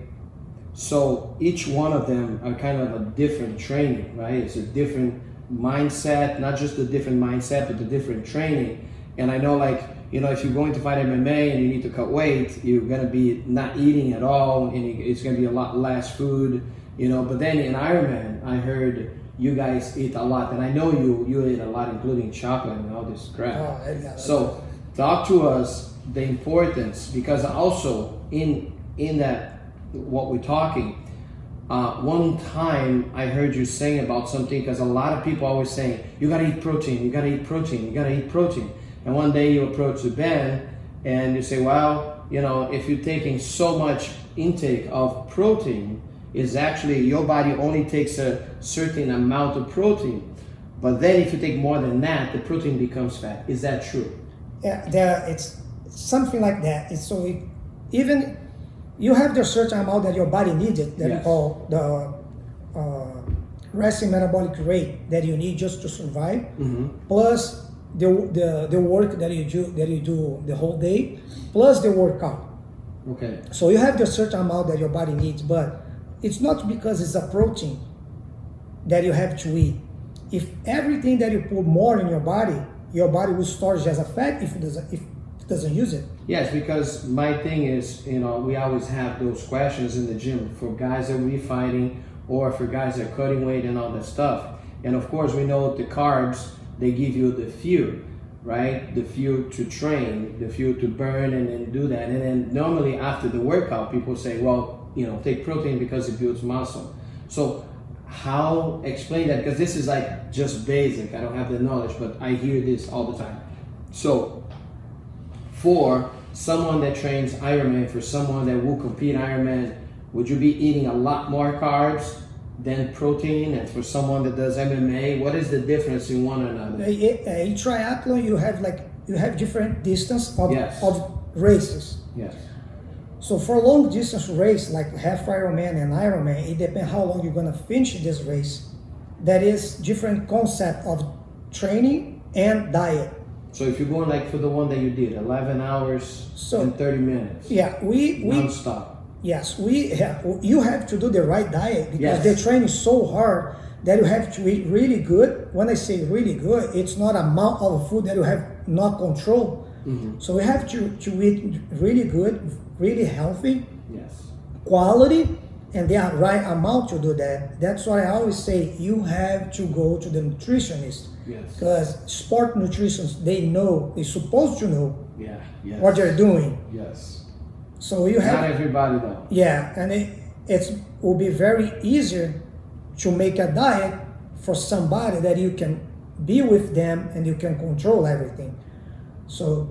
So each one of them are kind of a different training, right? It's a different mindset, not just a different mindset, but a different training. And I know, like, you know, if you're going to fight MMA and you need to cut weight, you're going to be not eating at all, and it's going to be a lot less food, you know. But then in Ironman, I heard you guys eat a lot, and I know you eat a lot, including chocolate and all this crap.
Oh, yeah.
So talk to us the importance, because also in that what we're talking, one time I heard you saying about something, because a lot of people always saying, you gotta eat protein, you gotta eat protein, you gotta eat protein. And one day you approach the Ben and you say, well, you know, if you're taking so much intake of protein, is actually your body only takes a certain amount of protein. But then if you take more than that, the protein becomes fat. Is that true?
Yeah, it's something like that. Even you have the certain amount that your body needs it, that we call the resting metabolic rate that you need just to survive, plus the work that you do the whole day, plus the workout.
Okay.
So you have the certain amount that your body needs, but it's not because it's a protein that you have to eat. If everything that you put more in your body will store as a fat if doesn't use it.
Yes, because my thing is, we always have those questions in the gym for guys that we fighting or for guys that are cutting weight and all that stuff. And of course, we know the carbs, they give you the fuel, right? The fuel to train, the fuel to burn and then do that. And then normally after the workout, people say, well, take protein because it builds muscle. So how explain that? Because this is like just basic. I don't have the knowledge, but I hear this all the time. So for someone that trains Ironman, for someone that will compete Ironman, would you be eating a lot more carbs than protein? And for someone that does MMA, what is the difference in one another?
In triathlon, you have different distance of,
Yes.
of races.
Yes.
So for long distance race like half Ironman and Ironman, it depends how long you're gonna finish this race. That is different concept of training and diet.
So if you're going like for the one that you did, 11 hours
So-
and 30 minutes,
Yeah, we
non-stop.
yes, you have to do the right diet because
Yes.
they train so hard that you have to eat really good. When I say really good, it's not amount of food that you have not control. So we have to eat really good, really healthy,
Yes.
quality, and the right amount to do that. That's why I always say you have to go to the nutritionist.
Yes.
Because sport nutritionists, they're supposed to know
Yeah. Yes.
what they're doing.
Yes.
So you have
Not everybody though.
yeah, and it will be very easier to make a diet for somebody that you can be with them and you can control everything. So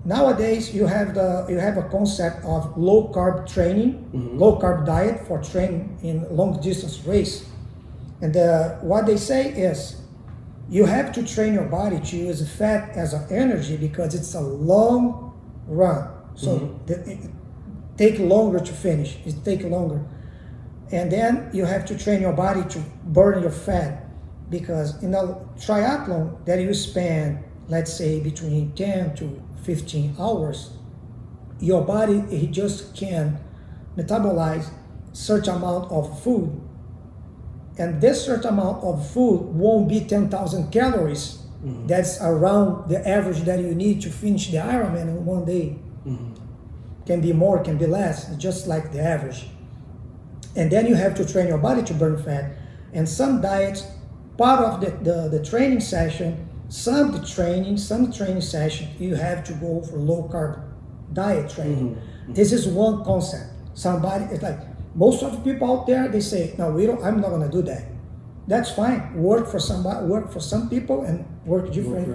nowadays you have a concept of low carb training, low carb diet for training in long distance race, and what they say is you have to train your body to use fat as an energy because it's a long run. So it take longer to finish. It take longer. And then you have to train your body to burn your fat because in a triathlon that you spend, let's say between 10 to 15 hours, your body, it just can metabolize certain amount of food. And this certain amount of food won't be 10,000 calories. That's around the average that you need to finish the Ironman in one day. Can be more, can be less, just like the average. And then you have to train your body to burn fat. And some diets, part of the training session, some training session, you have to go for low carb diet training. This is one concept. Somebody, it's like most of the people out there, they say, no, I'm not gonna do that. That's fine. Work for somebody, work for some people, and work different.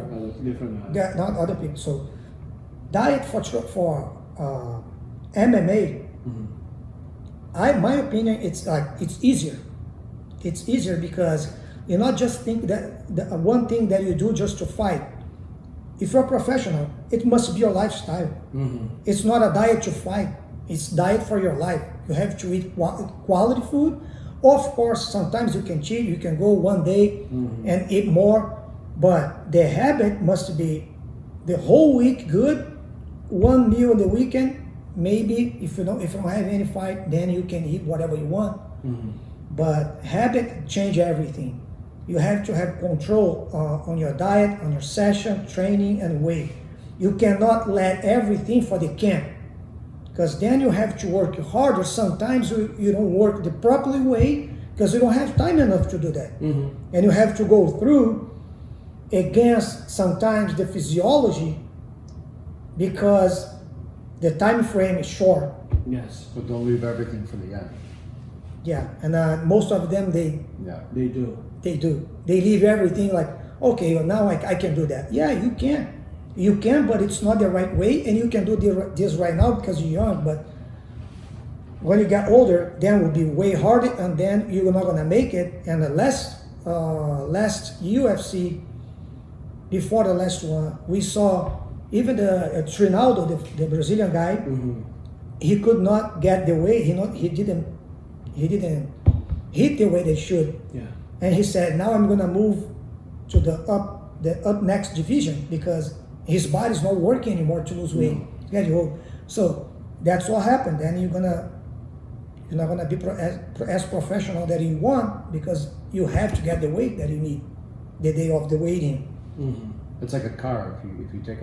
Yeah, not other people. So diet for MMA, my opinion, it's easier. It's easier because you not just think that the one thing that you do just to fight. If you're a professional, it must be your lifestyle. It's not a diet to fight. It's diet for your life. You have to eat quality food. Of course, sometimes you can cheat. You can go one day and eat more, but the habit must be the whole week good. One meal in the weekend, maybe if you don't have any fight, then you can eat whatever you want. But habit change everything. You have to have control on your diet, on your session, training, and weight. You cannot let everything for the camp, because then you have to work harder. Sometimes you don't work the proper way because you don't have time enough to do that. And you have to go through against sometimes the physiology because the time frame is short.
Yes.
But don't leave everything for the end.
Yeah, and most of them, they
do.
They leave everything like, okay, well, now I can do that. Yeah, you can. You can, but it's not the right way, and you can do this right now because you're young, but when you get older, then it will be way harder, and then you're not going to make it. And the last UFC, before the last one, we saw even the Trinaldo, the Brazilian guy, he could not get the way, he didn't hit the way they should. Yeah. And he said, now I'm going to move to the up next division because his body's not working anymore to lose weight. Get old. So that's what happened. Then you're not gonna be as professional that you want because you have to get the weight that you need the day of the waiting.
It's like a car. If you take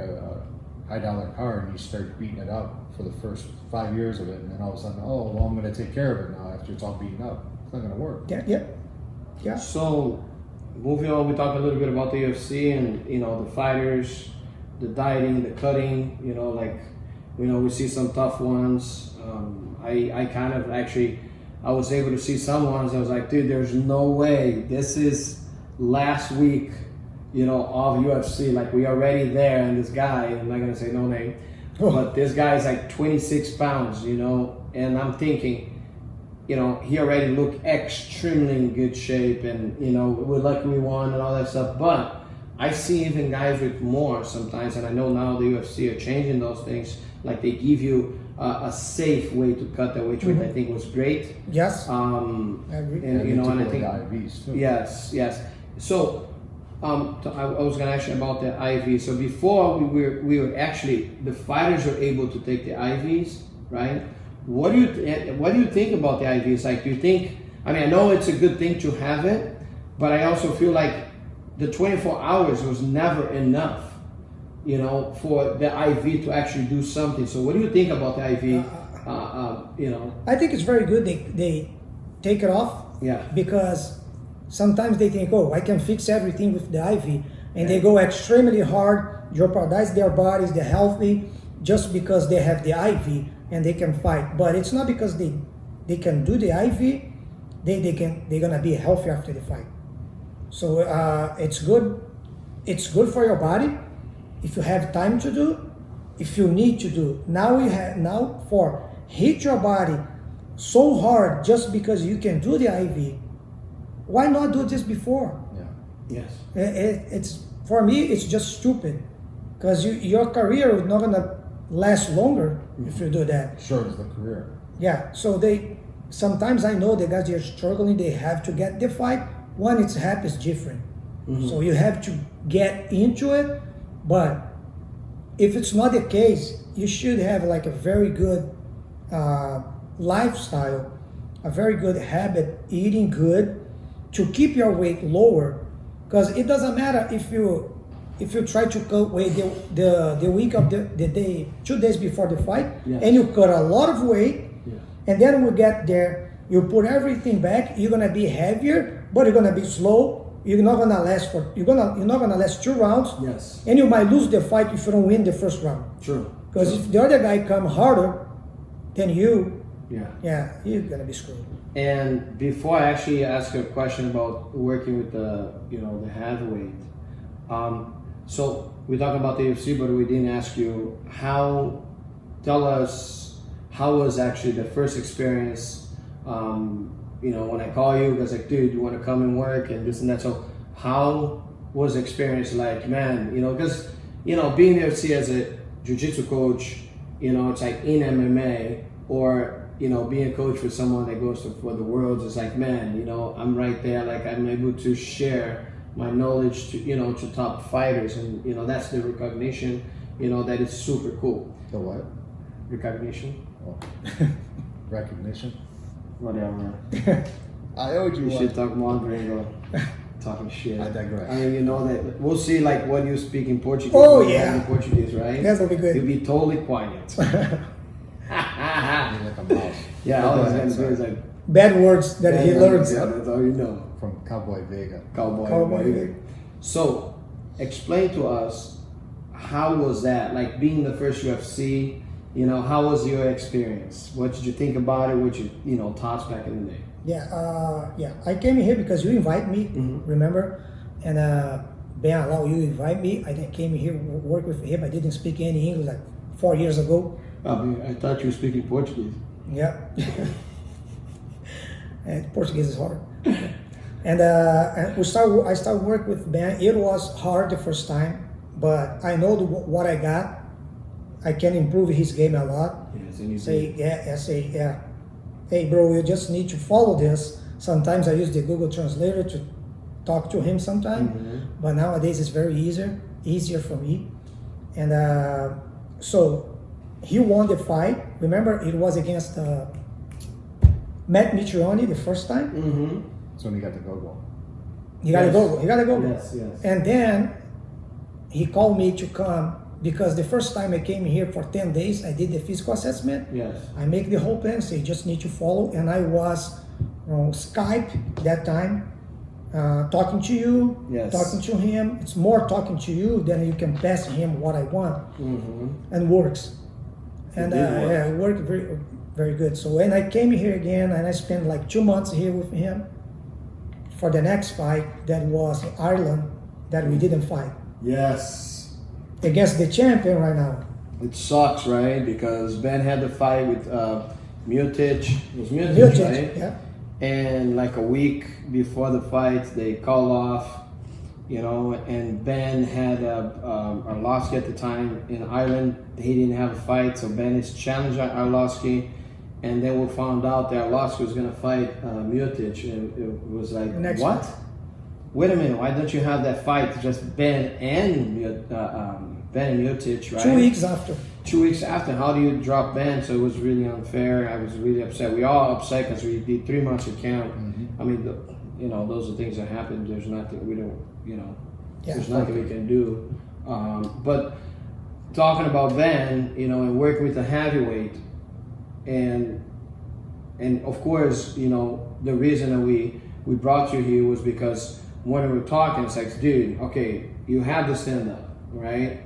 high dollar car and you start beating it up for the first 5 years of it, and then all of a sudden, oh, well, I'm going to take care of it now after it's all beaten up. It's not going to work.
Yeah.
So, moving on, we talked a little bit about the UFC and the fighters, the dieting, the cutting. We see some tough ones. I kind of actually, I was able to see some ones. I was like, dude, there's no way. This is last week, of UFC. Like, we already there, and this guy, I'm not gonna say no name, but this guy is like 26 pounds, and I'm thinking, he already looked extremely in good shape, and we're lucky we won and all that stuff. But I see even guys with more sometimes, and I know now the UFC are changing those things. Like, they give you a safe way to cut that weight, which I think was great.
Yes.
I agree. And I think
IVs too.
yes. So I was gonna ask you about the IV. So before we were actually, the fighters were able to take the IVs, right? What do you think about the IVs? Like, do you think? I mean, I know it's a good thing to have it, but I also feel like the 24 hours was never enough, for the IV to actually do something. So what do you think about the IV?
I think it's very good they take it off.
Yeah.
Because sometimes they think, oh, I can fix everything with the IV, and they go extremely hard, jeopardize their bodies, they're healthy, just because they have the IV and they can fight. But it's not because they can do the IV, they're gonna be healthy after the fight. So it's good. It's good for your body if you have time to do, if you need to do. Now for hit your body so hard just because you can do the IV. Why not do this before?
Yeah.
Yes.
It's for me, it's just stupid, because your career is not gonna last longer if you do that.
Sure as the career.
Yeah. So sometimes I know the guys are struggling. They have to get the fight. When it's happy, it's different. So you have to get into it. But if it's not the case, you should have like a very good lifestyle, a very good habit, eating good, to keep your weight lower. Because it doesn't matter if you try to cut weight the week of the day, 2 days before the fight, and you cut a lot of weight, and then we get there, you put everything back, you're gonna be heavier, but you're gonna be slow. You're not gonna last 2 rounds.
Yes.
And you might lose the fight if you don't win the first round.
True.
Because if the other guy come harder than you,
yeah,
you're gonna be screwed.
And before I actually ask you a question about working with the heavyweight, so we talked about the UFC, but we didn't ask you tell us how was actually the first experience. When I call you, because like, dude, you want to come and work and this and that. So how was the experience like, man? Because being in UFC as a jiu-jitsu coach, it's like in MMA, or being a coach for someone that goes for the worlds, it's like, man, I'm right there. Like, I'm able to share my knowledge to top fighters, and that's the recognition. That is super cool.
The what?
Recognition.
Oh. Recognition.
Whatever.
I owed you
You
one.
should talk more gringo. Talking shit.
I digress.
I mean, that we'll see like what you speak in Portuguese.
Oh,
when you
yeah.
have in Portuguese, right?
That will be good.
You'll be totally quiet.
You're like a mouse.
Yeah, all he's gonna do is like
Bad words that he learns.
Yeah, that's all you know.
From Cowboy Vega.
Cowboy Vega.
So, explain to us, how was that? Like, being the first UFC, how was your experience? What did you think about it? What you thoughts back in the day?
Yeah. I came here because you invite me, remember? And Ben Allow, you invite me. I came here, work with him. I didn't speak any English like 4 years ago.
I thought you were speaking Portuguese.
Yeah. And Portuguese is hard. And I started work with Ben. It was hard the first time, but I know what I got. I can improve his game a lot.
Yes, and you
Say, hey bro, you just need to follow this. Sometimes I use the Google Translator to talk to him sometime, but nowadays it's very easier for me. And so he won the fight. Remember, it was against Matt Mitrione the first time.
That's when he got the go-go.
He got to go.
Yes.
And then he called me to come because the first time I came here for 10 days, I did the physical assessment.
Yes.
I make the whole plan, so you just need to follow. And I was on Skype that time, talking to you,
Yes.
talking to him. It's more talking to you than you can pass him what I want, and works. And
did work.
yeah, it worked very, very good. So when I came here again, and I spent like 2 months here with him for the next fight, that was in Ireland, that we didn't fight
Yes.
against the champion right now.
It sucks, right? Because Ben had the fight with Miocic. It was Miocic,
Miocic,
right?
yeah.
And like a week before the fight, they called off, you know, and Ben had Arlovsky at the time in Ireland. He didn't have a fight, so Ben is challenging Arlovsky. And then we found out that Arlovsky was going to fight Miocic. And it was like,
Next
what?
fight.
Wait a minute, why don't you have that fight just Ben and Miocic, right?
2 weeks after.
2 weeks after, how do you drop Ben? So it was really unfair. I was really upset. We all upset because we did 3 months of camp. I mean, you know, those are things that happen. There's nothing we don't, you know,
Yeah.
there's nothing we can do. But talking about Ben, you know, and working with the heavyweight, and of course, you know, the reason that we brought you here was because when we were talking, it's like, dude, okay, you have the stand up, right?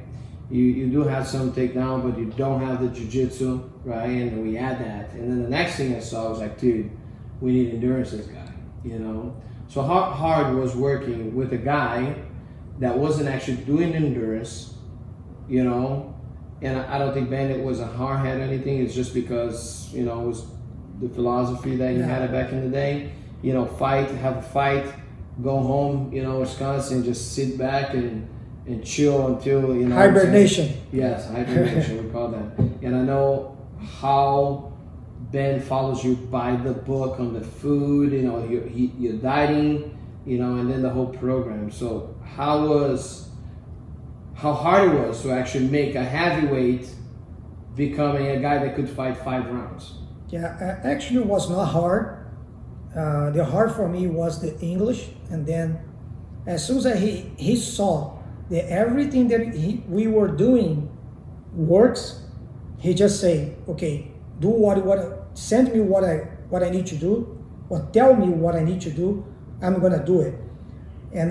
You do have some takedown, but you don't have the jiu-jitsu, right? And we add that. And then the next thing I saw was like, dude, we need endurance this guy, you know? So how hard was working with a guy that wasn't actually doing endurance, you know? And I don't think Bandit was a hard head or anything. It's just because, you know, it was the philosophy that he had back in the day. You know, have a fight, go home, you know, Wisconsin, just sit back and chill until, you know.
Hibernation.
Yes, hibernation, we call that. And I know how Ben follows you by the book on the food, you know, you're dieting, you know, and then the whole program. So how hard it was to actually make a heavyweight becoming a guy that could fight 5 rounds.
Yeah, actually it was not hard. The hard for me was the English, and then as soon as he saw that everything that we were doing works, he just say, okay, do what send me what I need to do, or tell me what I need to do, I'm gonna do it. And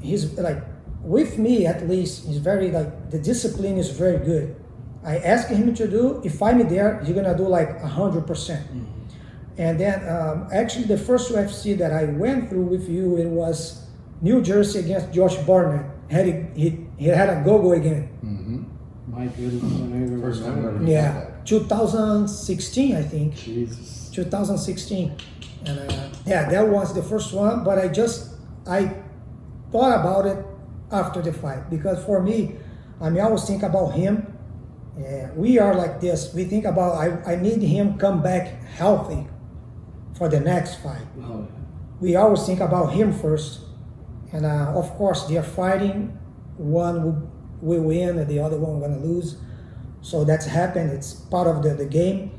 he's like, with me at least, he's very like, the discipline is very good. I ask him to do, if I'm there, he's gonna do like 100%. And then actually the first UFC that I went through with you, it was New Jersey against Josh Barnett. He had a go-go again.
My goodness, I don't even
First time
remember.
ever.
Yeah, 2016 I think.
Jesus.
2016. And yeah, that was the first one, but I thought about it after the fight, because for me, I mean, I always think about him. We are like this. We think about, I need him come back healthy for the next fight.
Oh,
We always think about him first. And of course, they're fighting. One will win and the other one gonna lose. So that's happened. It's part of the game.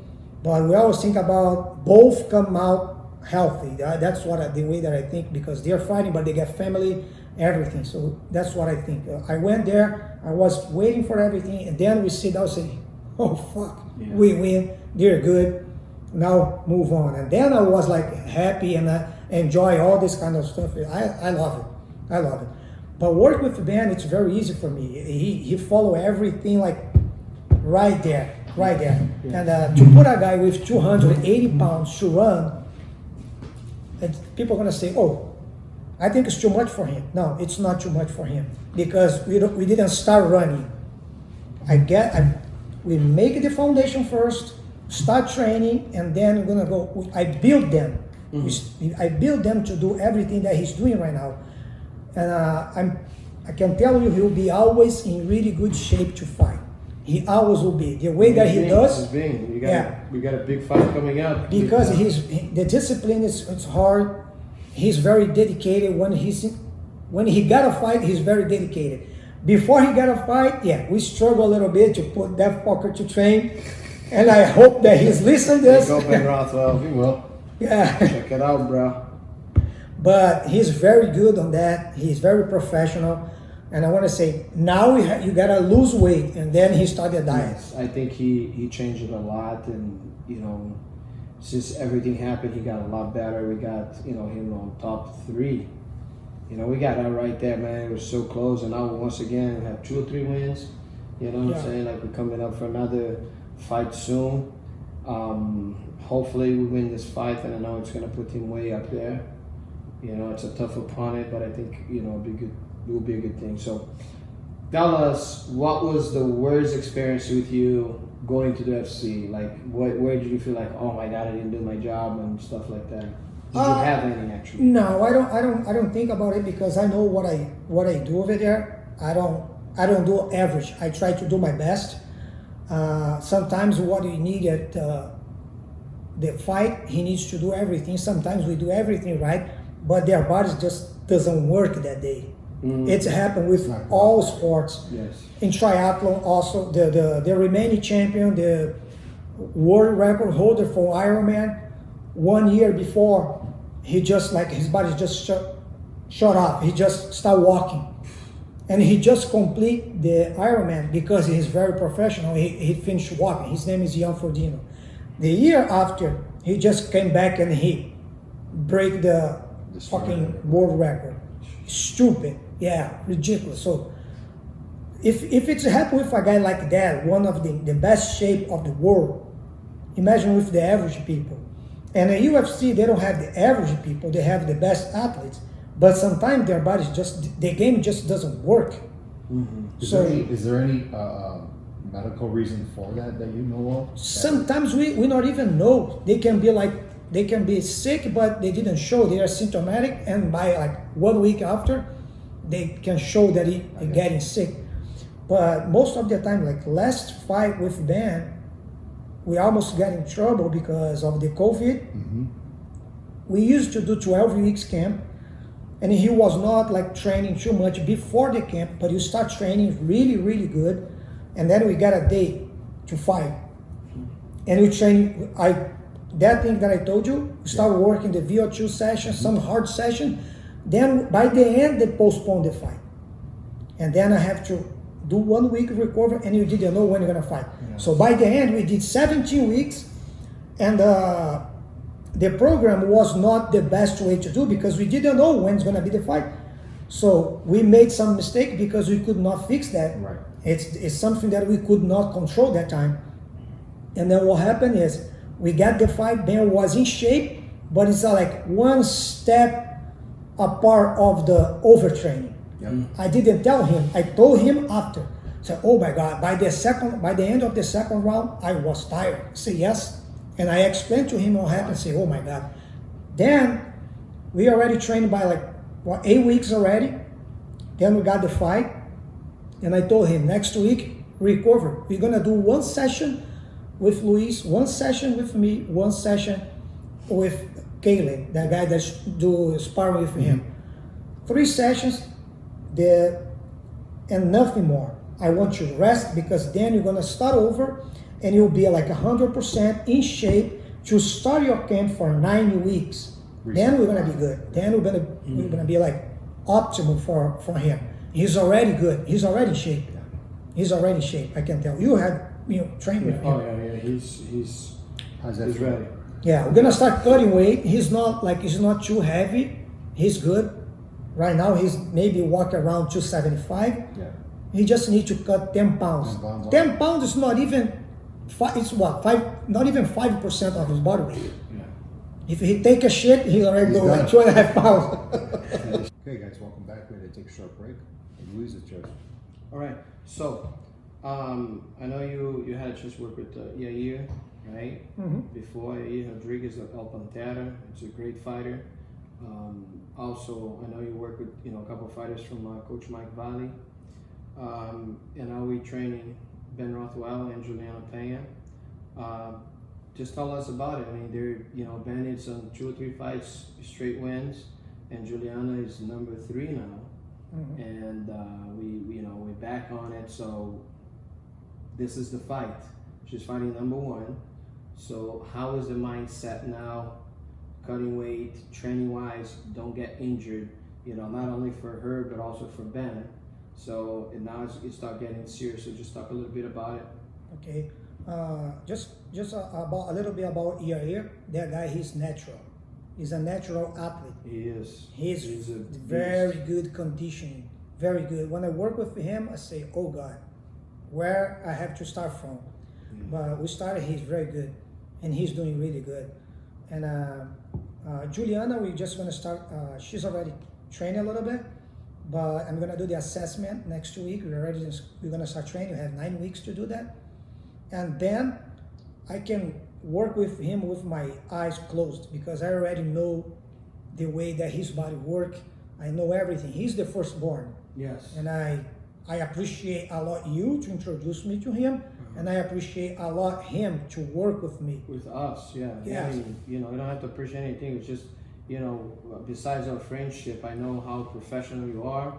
But we always think about both come out healthy. That's the way that I think, because they're fighting, but they get family, everything. So that's what I think. I went there. I was waiting for everything, and then we sit down and say, "Oh fuck, we win. They're good. Now move on." And then I was like happy and enjoy all this kind of stuff. I love it. I love it. But work with Ben, it's very easy for me. He follow everything like right there. And to put a guy with 280 pounds to run, and people are gonna say, "Oh, I think it's too much for him." No, it's not too much for him, because we didn't start running. We make the foundation first, start training, and then we're gonna go. I build them. I build them to do everything that he's doing right now, and I can tell you, he'll be always in really good shape to fight. He always will be. The way that he does,
we got a big fight coming up.
because the discipline it's hard. He's very dedicated. When he got a fight, he's very dedicated. Before he got a fight, we struggle a little bit to put that fucker to train. And I hope that he's listening to this.
Go Ben Rothwell.
He will.
Yeah.
Check it out, bro.
But he's very good on that. He's very professional. And I want to say, now you gotta lose weight, and then he started diet.
Yes, I think he changed it a lot, and since everything happened, he got a lot better. We got him on top 3. We got that right there, man. It was so close, and now once again we have 2 or 3 wins. You know what I'm saying? Like, we're coming up for another fight soon. Hopefully we win this fight, and I know it's gonna put him way up there. It's a tough opponent, but I think it'll be good. It will be a good thing. So, tell us, what was the worst experience with you going to the UFC? Like, where did you feel like, oh my God, I didn't do my job and stuff like that? Did you have any actually?
No, I don't think about it, because I know what I do over there. I don't do average. I try to do my best. Sometimes what you need at the fight, he needs to do everything. Sometimes we do everything right, but their bodies just doesn't work that day. It's happened with all sports.
Yes.
In triathlon also, the remaining champion, the world record holder for Ironman, 1 year before, he just his body just shut off. He just started walking. And he just complete the Ironman because he's very professional. He finished walking. His name is Ian Frodeno. The year after, he just came back and he break the fucking world record. Stupid. Yeah, ridiculous. So if it's happened with a guy like that, one of the best shape of the world, imagine with the average people. And in UFC, they don't have the average people, they have the best athletes. But sometimes their bodies the game just doesn't work.
Is there any medical reason for that you know of?
Sometimes we not even know. They can be sick, but they didn't show. They are symptomatic, and by 1 week after, they can show that they're getting sick. But most of the time, last fight with Ben, we almost got in trouble because of the COVID. We used to do 12 weeks camp, and he was not training too much before the camp, but you start training really, really good, and then we got a day to fight. And we train, that thing that I told you, start working the VO2 session, some hard session, then by the end they postpone the fight. And then I have to do 1 week recover, and you didn't know when you're gonna fight. So by the end we did 17 weeks, and the program was not the best way to do because we didn't know when it's gonna be the fight. So we made some mistake because we could not fix that.
Right.
It's something that we could not control that time. And then what happened is we got the fight, Ben was in shape, but it's one step apart of the overtraining. I didn't tell him, I told him after. So, oh my God, by the end of the second round, I was tired. I said yes. And I explained to him what happened. Say, oh my God. Then we already trained by 8 weeks already. Then we got the fight. And I told him next week, recover. We're gonna do 1 session with Luis, 1 session with me, 1 session with Kaylen, that guy that do sparring with him. 3 sessions, and nothing more. I want you to rest because then you're gonna start over and you'll be 100% in shape to start your camp for 9 weeks. Then we're gonna be good. Then we're gonna be optimal for him. He's already good. He's already in shape. He's already in shape. I can tell. You have trained with him.
Oh yeah. He's ready.
Yeah, we're gonna start cutting weight. He's not too heavy. He's good. Right now he's maybe walk around 275.
Yeah.
He just needs to cut 10 pounds. 10 pounds is not even not even 5% of his body weight.
Yeah.
If he take a shit, he already go
done.
2.5 pounds.
Okay, guys, welcome back. We're going to take a short break. And Luis, it's yours.
All right. So, I know you had a chance to work with Yair, right? Before Yair Rodriguez of El Pantera. He's a great fighter. Also, I know you work with a couple of fighters from Coach Mike Valley. And now we're training Ben Rothwell and Juliana Pena. Just tell us about it. I mean, Ben is on 2 or 3 fights, straight wins, and Juliana is number 3 now. And we're back on it. So this is the fight. She's fighting number 1. So how is the mindset now? Cutting weight, training wise, don't get injured. Not only for her but also for Ben. So and now it's start getting serious. So just talk a little bit about it.
Okay, just about a little bit about Yair. That guy, he's natural. He's a natural athlete.
He is.
He's
a
very
beast.
good conditioning, very good. When I work with him, I say, "Oh God, where I have to start from?" But we started. He's very good, and he's doing really good. And Juliana, we're just gonna start. She's already training a little bit, but I'm gonna do the assessment next week. We're gonna start training. We have 9 weeks to do that, and then I can work with him with my eyes closed because I already know the way that his body work. I know everything. He's the firstborn,
Yes.
and I appreciate a lot you to introduce me to him, and I appreciate a lot him to work with me.
With us, yeah.
Yes.
I mean, you know, you don't have to appreciate anything. It's just, you know, besides our friendship, I know how professional you are,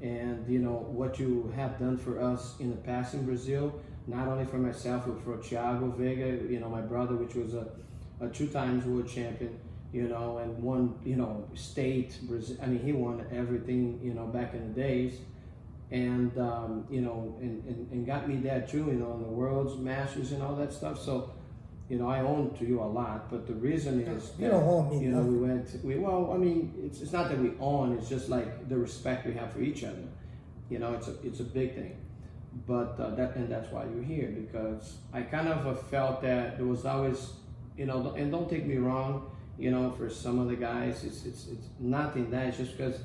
and you know what you have done for us in the past in Brazil. Not only for myself, but for Thiago Veiga, you know, my brother, which was a 2 times world champion, you know, and won, you know, state Brazil. I mean, he won everything, you know, back in the days. And you know, and got me that too, you know, in the world's masters and all that stuff. So, you know, I owe to you a lot. But the reason is,
You don't owe me
you know,
nothing.
well, I mean, it's not that we own. It's just like the respect we have for each other. You know, it's a big thing. But that's why you're here, because I kind of felt that there was always, you know, and don't take me wrong, you know, for some of the guys, it's nothing that. It's just because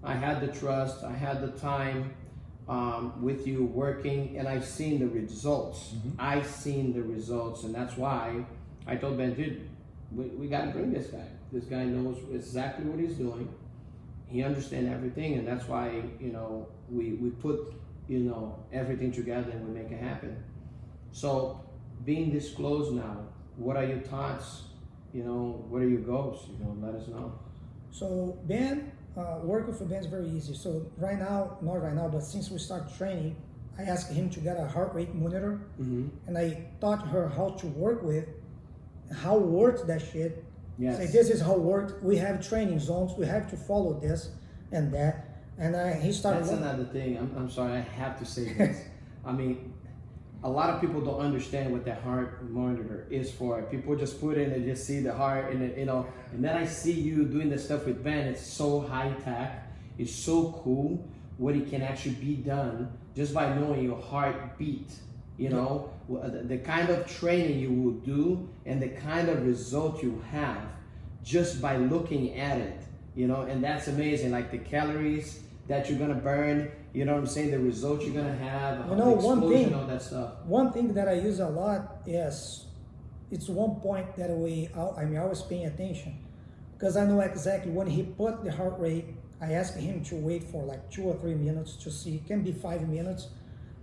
I had the trust, I had the time with you working, and I've seen the results. I've seen the results, and that's why I told Ben, dude, we got to bring this guy. This guy knows exactly what he's doing. He understands everything, and that's why, you know, we put, you know, everything together and we make it happen. So being this close now, what are your thoughts? You know, what are your goals? You know, let us know.
So Ben, work with Ben is very easy. So right now, not right now, but since we start training, I asked him to get a heart rate monitor, and I taught her how to work with, how work that shit.
Yes.
Say this is how work. We have training zones. We have to follow this and that. And he started.
That's another thing. I'm sorry, I have to say this. I mean, a lot of people don't understand what that heart monitor is for. People just put in and just see the heart, and you know. And then I see you doing the stuff with Ben. It's so high tech. It's so cool what it can actually be done just by knowing your heartbeat. You know, the kind of training you will do and the kind of result you have just by looking at it. You know, and that's amazing. Like the calories that you're gonna burn, you know what I'm saying? The results you're gonna have,
You know,
the
one
explosion,
thing-
all that stuff.
One thing that I use a lot is, it's one point that I'm always paying attention, because I know exactly when he put the heart rate, I ask him to wait for like 2 or 3 minutes to see, it can be 5 minutes,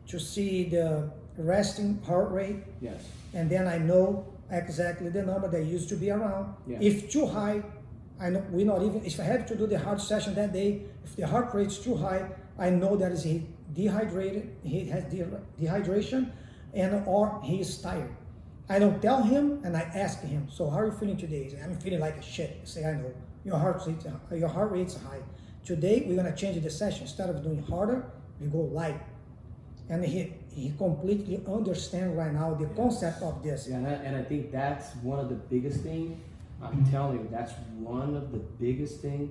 to see the resting heart rate,
Yes.
and then I know exactly the number that used to be around.
Yeah.
If too high, I know we're not even, if I have to do the hard session that day, if the heart rate's too high, I know that is he dehydrated, he has dehydration, and or he is tired. I don't tell him, and I ask him, so how are you feeling today? He says, I'm feeling like a shit. I say, I know, your heart rate's high. Today, we're gonna change the session. Instead of doing harder, we go light. And he completely understands right now the concept of this.
Yeah, and I think that's one of the biggest things. I'm telling you, that's one of the biggest things.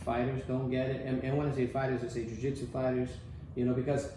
Fighters don't get it. And when I say fighters, I say jiu-jitsu fighters, you know, because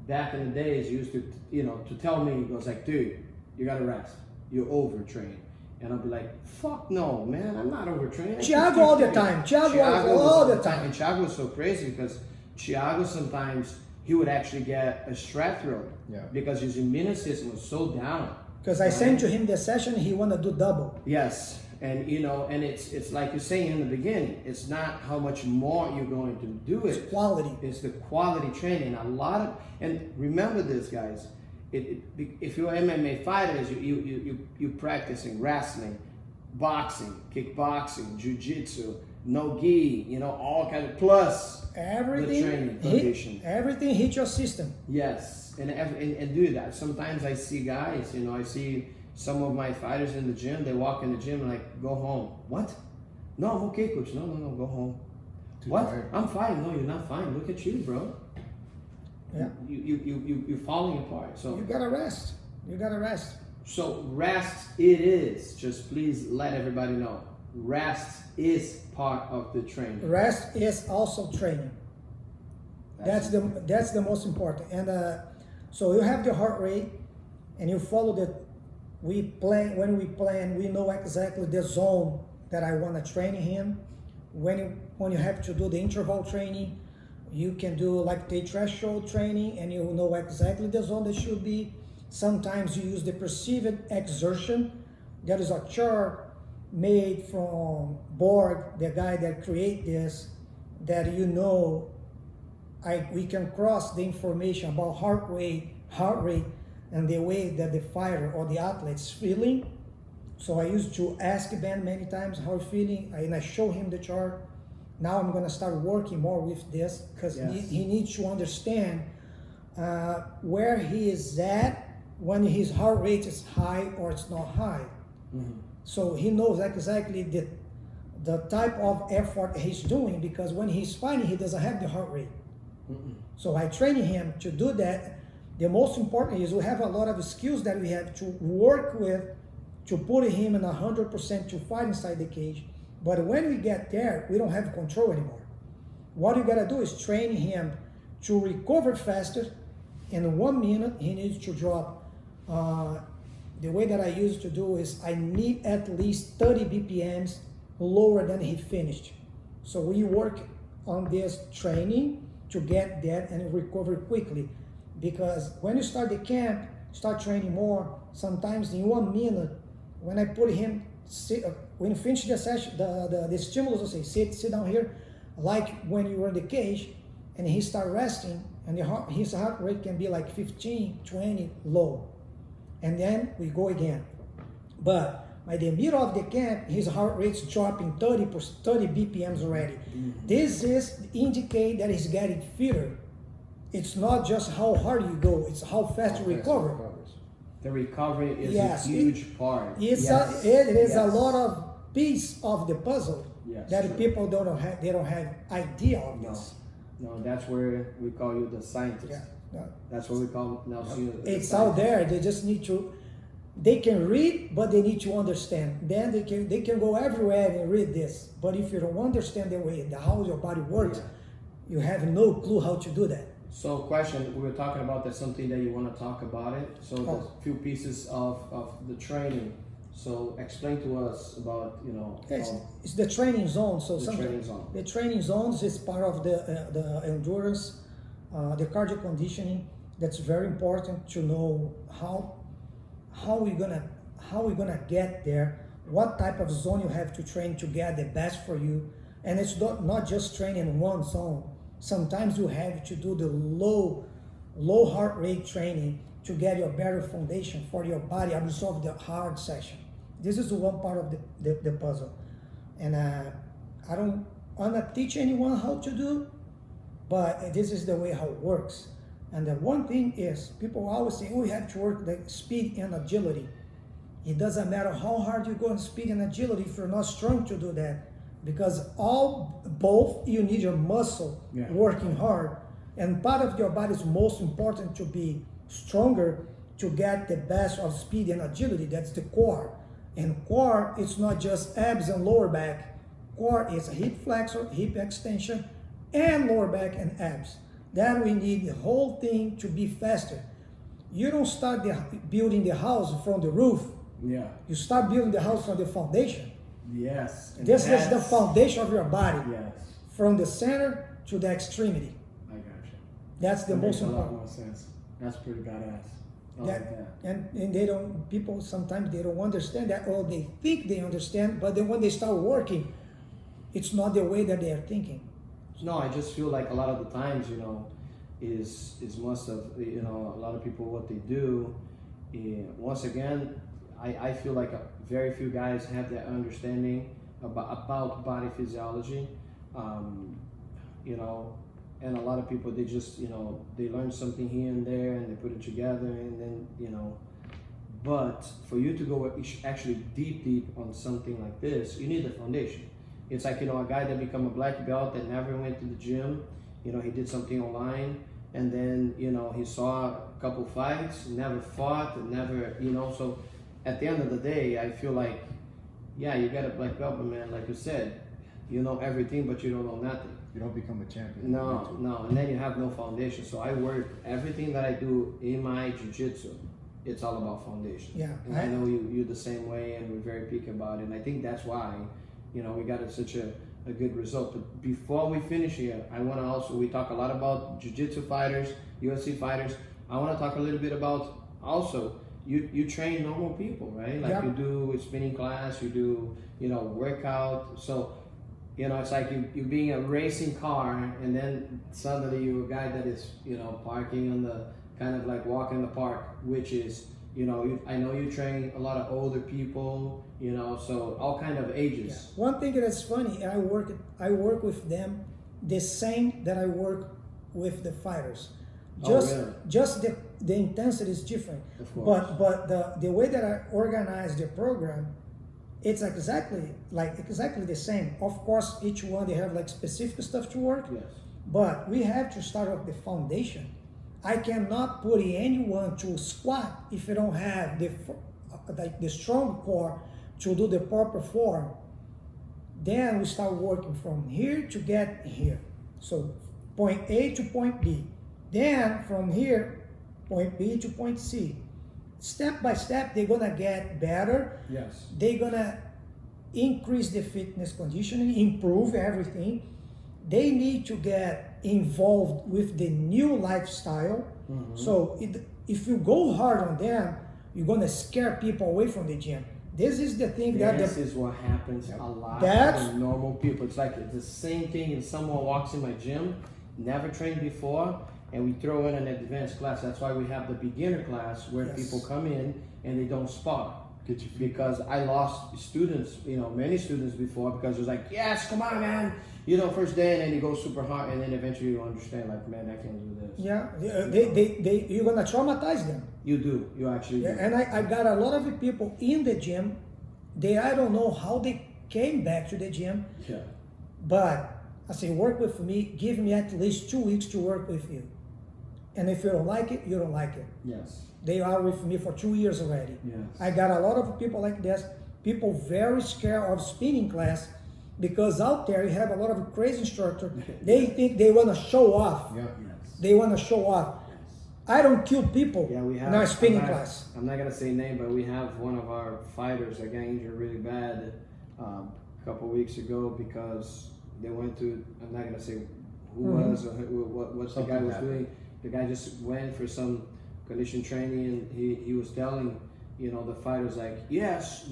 back in the days, you used to, you know, to tell me, it was like, dude, you gotta rest. You're overtrained. And I'll be like, fuck no, man, I'm not overtrained.
Thiago all the time. Thiago all the time.
And Thiago was so crazy because Thiago sometimes, he would actually get a strep throat.
Yeah.
Because his immune system was so down.
Because I sent to him the session, he wanna do double.
Yes, and you know, and it's like you're saying in the beginning, it's not how much more you're going to do it.
It's quality.
It's the quality training. A lot of, and remember this, guys. If you're MMA fighters, you practicing wrestling, boxing, kickboxing, jiu-jitsu, no-gi, you know, all kind of plus the training condition.
Everything hit your system.
Yes, and do that. Sometimes I see guys, you know, I see some of my fighters in the gym, they walk in the gym and like, go home. What? No, I'm okay, coach. No, go home.
Too
What?
tired.
I'm fine. No, you're not fine. Look at you, bro.
Yeah.
you're falling apart. So
You gotta rest. You gotta rest.
So rest it is. Just please let everybody know. Rest is part of the training.
Rest is also training. That's the most important. And so you have the heart rate, and you follow the. When we plan, we know exactly the zone that I want to train him. When you have to do the interval training, you can do like the threshold training, and you know exactly the zone that should be. Sometimes you use the perceived exertion. There is a chart made from Borg, the guy that created this, that we can cross the information about heart rate, and the way that the fighter or the athlete's feeling. So I used to ask Ben many times how he's feeling, and I show him the chart. Now I'm gonna start working more with this, because he needs to understand where he is at when his heart rate is high or it's not high.
Mm-hmm.
So he knows exactly the type of effort he's doing, because when he's fighting, he doesn't have the heart rate.
Mm-mm.
So I train him to do that. The most important is we have a lot of skills that we have to work with to put him in 100% to fight inside the cage. But when we get there, we don't have control anymore. What you gotta do is train him to recover faster. In 1 minute, he needs to drop. The way that I used to do is I need at least 30 BPMs lower than he finished. So we work on this training to get that and recover quickly. Because when you start the camp, start training more, sometimes in 1 minute, when I put him, when you finish the session, the stimulus, I say, sit down here, like when you were in the cage, and he start resting, and his heart rate can be like 15, 20 low. And then we go again. But by the middle of the camp, his heart rate's dropping 30 BPMs already.
Mm-hmm.
This is indicate that he's getting fitter. It's not just how hard you go, it's how fast you recover.
The recovery is
Yes,
a huge part.
It is
Yes.
a lot of piece of the puzzle that
Sure.
people don't have idea of
No,
this.
no, that's where we call you the scientist.
Yeah, no.
That's what we call Nelson. the
It's
scientist.
out there. They just need to. They can read, but they need to understand. Then they can go everywhere and read this. But if you don't understand the way how your body works, you have no clue how to do that.
So, question, we were talking about that's something that you want to talk about it. So, there's a few pieces of the training. So, explain to us about,
It's the training zone. So
the training zone.
the training zones is part of the endurance, the cardio conditioning. That's very important to know how we're gonna get there. What type of zone you have to train to get the best for you, and it's not just training one zone. Sometimes you have to do the low heart rate training to get your better foundation for your body absorb the hard session. This is one part of the puzzle. And I don't want to teach anyone how to do, but this is the way how it works. And the one thing is, people always say, we have to work the speed and agility. It doesn't matter how hard you go in speed and agility if you're not strong to do that. Because both you need your muscle working hard, and part of your body is most important to be stronger to get the best of speed and agility. That's the core. And core, it's not just abs and lower back. Core is a hip flexor, hip extension, and lower back and abs. Then we need the whole thing to be faster. You don't start building the house from the roof.
Yeah.
You start building the house from the foundation.
Yes. And
This is the
that's-
foundation of your body,
Yes.
from the center to the extremity.
I got you.
That's the
That
most
makes a lot
important.
more sense. That's pretty badass. I
That,
like that.
and they don't. People sometimes they don't understand that, or they think they understand, but then when they start working, it's not the way that they are thinking.
No, I just feel like a lot of the times, is most of a lot of people what they do. Once again, I feel like very few guys have that understanding about body physiology, and a lot of people they just they learn something here and there and they put it together and then but for you to go actually deep on something like this, you need the foundation. It's like a guy that become a black belt that never went to the gym, he did something online and then he saw a couple fights, never fought, never So at the end of the day, I feel like, yeah, you got a black belt, but man, like you said, you know everything, but you don't know nothing.
You don't become a champion.
No, and then you have no foundation. So I work everything that I do in my jiu-jitsu. It's all about foundation.
Yeah,
and I know you the same way, and we're very picky about it. And I think that's why, we got such a good result. But before we finish here, I want to also, we talk a lot about jiu-jitsu fighters, UFC fighters. I want to talk a little bit about also, you train normal people, right? Like you do a spinning class, you do, workout. So, it's like you being a racing car, and then suddenly you're a guy that is, parking on the, kind of like walking in the park, which is, I know you train a lot of older people, so all kind of ages.
Yeah. One thing that's funny, I work with them the same that I work with the fighters. Just the intensity is different.
Of course.
But the way that I organize the program, it's exactly the same. Of course, each one they have like specific stuff to work.
Yes.
But we have to start off the foundation. I cannot put anyone to squat if you don't have the strong core to do the proper form. Then we start working from here to get here. So point A to point B. Then from here, point B to point C. Step by step, they're gonna get better.
Yes.
They're gonna increase the fitness conditioning, improve everything. They need to get involved with the new lifestyle. Mm-hmm. So if you go hard on them, you're gonna scare people away from the gym. This is the thing
this is what happens a lot with normal people. It's like it's the same thing if someone walks in my gym, never trained before, and we throw in an advanced class. That's why we have the beginner class where people come in and they don't spar. Because I lost students, many students before, because it was like, yes, come on, man. First day, and then you go super hard, and then eventually you understand, like, man, I can't do this.
Yeah, you're gonna traumatize them.
You do, you actually do.
And I got a lot of people in the gym. I don't know how they came back to the gym.
Yeah.
But I say, work with me. Give me at least 2 weeks to work with you. And if you don't like it, you don't like it.
Yes.
They are with me for 2 years already.
Yes.
I got a lot of people like this. People very scared of spinning class. Because out there you have a lot of crazy instructors. They think they want to show off.
Yeah.
Yes.
They want to show off. I don't kill people in our spinning class.
I'm not gonna say name, but we have one of our fighters that got injured really bad a couple weeks ago because they went to. I'm not gonna say who was or what the guy was doing. The guy just went for some condition training, and he was telling the fighters like, yes.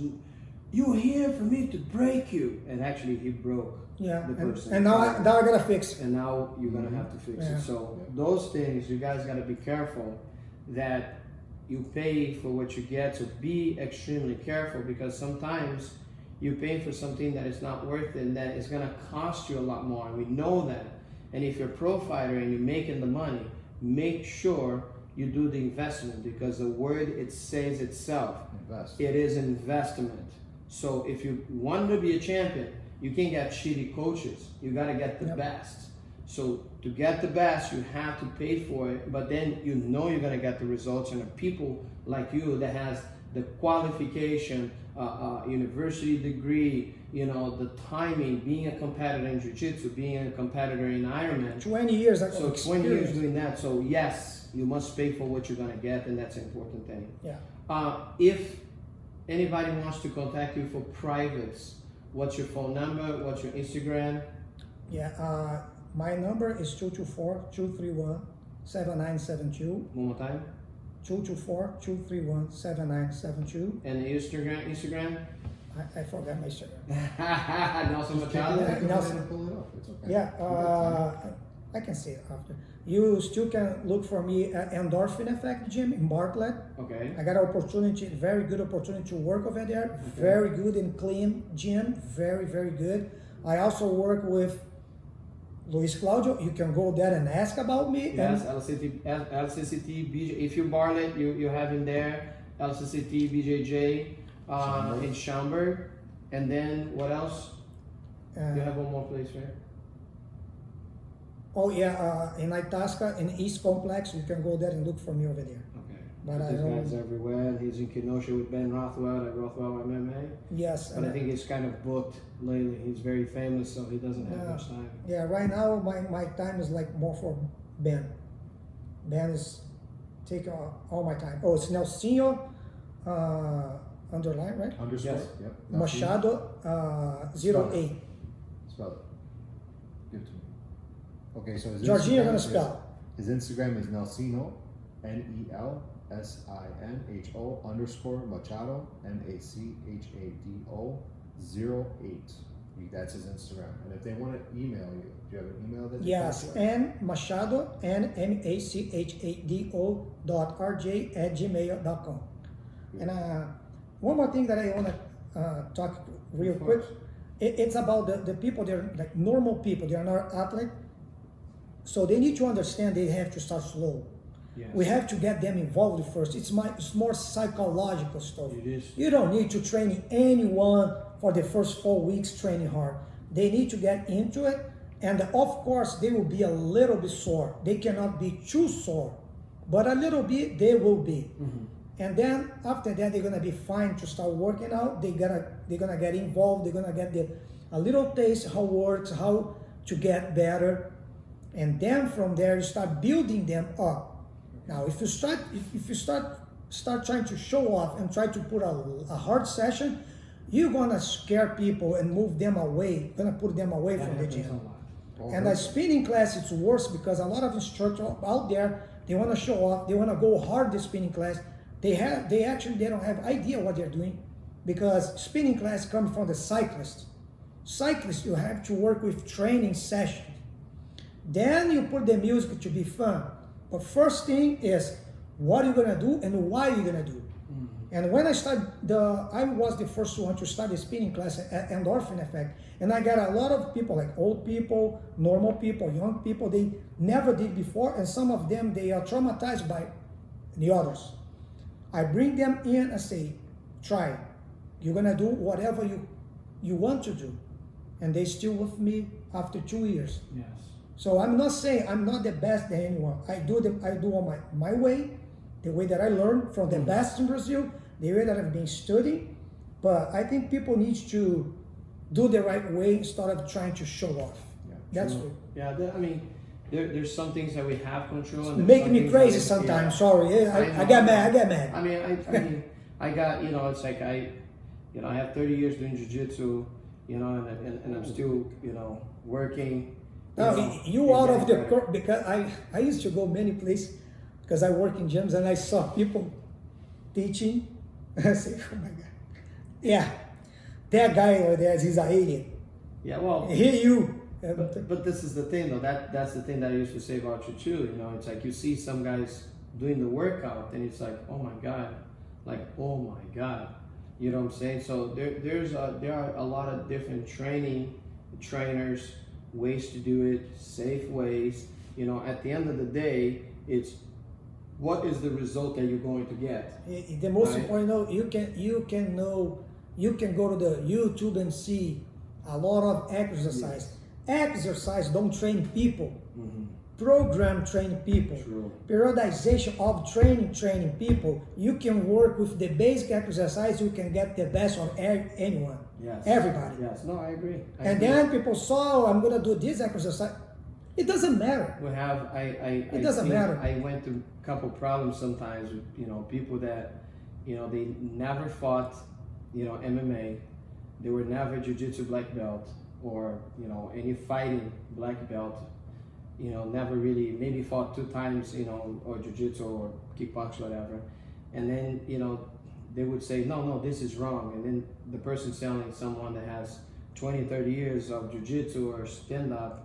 You're here for me to break you, and actually he broke the person.
And now I gotta fix it.
And now you're gonna have to fix it. So those things, you guys gotta be careful that you pay for what you get. So be extremely careful, because sometimes you pay for something that is not worth it, and that is gonna cost you a lot more. And we know that. And if you're a pro fighter and you're making the money, make sure you do the investment, because the word it says itself.
Invest.
It is investment. So if you want to be a champion, you can't get shitty coaches. You got to get the best. So to get the best, you have to pay for it, but then you're going to get the results. And the people like you that has the qualification, university degree, the timing, being a competitor in jiu-jitsu, being a competitor in Ironman.
20 years.
So 20 years doing that. So yes, you must pay for what you're going to get, and that's an important thing.
Yeah.
If anybody wants to contact you for privates, what's your phone number? What's your Instagram?
Yeah, my number is 224-231-7972.
One more time.
224-231-7972.
And Instagram?
I forgot my Instagram.
Nelson Machado?
Nelson.
Pull it up. It's okay.
Yeah, I can see it after. You still can look for me at Endorphin Effect Gym in Bartlett.
Okay.
I got an opportunity, very good opportunity to work over there. Okay. Very good and clean gym. Very, very good. I also work with Luis Claudio. You can go there and ask about me.
Yes, LCCT, BJ. If you Bartlett, you have in there LCCT, BJJ in Schaumburg. And then what else? You have one more place, right?
Oh yeah, in Itasca, in East Complex, you can go there and look for me over there.
Okay.
But I
This
don't-
guy's everywhere. He's in Kenosha with Ben Rothwell at Rothwell MMA.
Yes.
But I think he's kind of booked lately. He's very famous, so he doesn't have
Yeah.
much time.
Yeah, right now my time is like more for Ben. Ben is taking all my time. Oh, it's Nelsinho, underline, right?
Underscore.
Yes.
Yep.
Machado, 08.
Spell it. Give it to me. Okay, so his
Jorginho, you're gonna
Instagram is-
spell.
His Instagram is Nelsino, NELSINHO _Machado, MACHADO 08. That's his Instagram. And if they want to email you, do you have an email that they
Yes,
can
N Machado, NMACHADO.RJ@gmail.com. And one more thing that I want to talk real
Of
quick.
course.
It's about the people. They're like normal people. They are not athlete. So they need to understand they have to start slow.
Yes.
We have to get them involved first. It's more psychological stuff.
It is.
You don't need to train anyone for the first 4 weeks training hard. They need to get into it, and of course they will be a little bit sore. They cannot be too sore, but a little bit they will be. And then after that they're gonna be fine to start working out. They're gonna get involved. They're gonna get a little taste how it works, how to get better, and then from there you start building them up. Now, if you start trying to show off and try to put a hard session, you're gonna scare people and move them away. Gonna put them away
That
from the
happens a
gym.
lot.
And the spinning class, it's worse because a lot of instructors out there, they want to show off, they want to go hard the spinning class. They don't have idea what they're doing, because spinning class comes from the cyclist. Cyclists, you have to work with training sessions. Then you put the music to be fun. But first thing is what you're gonna do and why you're gonna do. And when I was the first one to start the spinning class at Endorphin Effect, and I got a lot of people, like old people, normal people, young people, they never did before, and some of them, they are traumatized by the others. I bring them in and say, try it. You're gonna do whatever you want to do. And they still with me after 2 years.
Yes.
So I'm not saying I'm not the best than anyone. I do on my way, the way that I learned from the best in Brazil, the way that I've been studying. But I think people need to do the right way instead of trying to show off. That's
True.
what
Yeah, I mean, there's some things that we have control. And there's
making
some
me
things that
crazy
we-
sometimes.
yeah.
Sorry, I get mad.
I mean, I got, it's like I have 30 years doing jiu-jitsu, and I'm still, working.
No, you out of the
Exactly.
court, because I used to go many places because I work in gyms and I saw people teaching. I say, oh my God. Yeah, that guy over there, he's an idiot.
Yeah, well,
Here you.
but this is the thing though. That's the thing that I used to say about jiu-jitsu. It's like you see some guys doing the workout, and it's like, oh my God, You know what I'm saying? So there are a lot of different trainers, ways to do it, safe ways. At the end of the day, it's what is the result that you're going to get.
The most
Right.
important, you can go to the YouTube and see a lot of exercise. Exercise don't train people. Program train people.
True.
Periodization of training people. You can work with the basic exercise. You can get the best of anyone.
Yes.
Everybody.
Yes. No, I agree.
And then people saw, I'm gonna do this exercise. It doesn't matter.
we have
It doesn't matter.
I went through a couple problems sometimes with people that they never fought MMA, they were never jiu-jitsu black belt or any fighting black belt, never really, maybe fought 2 times or jiu-jitsu or kickbox, whatever, and then they would say no, this is wrong, and then the person telling someone that has 20-30 years of jiu-jitsu or stand-up,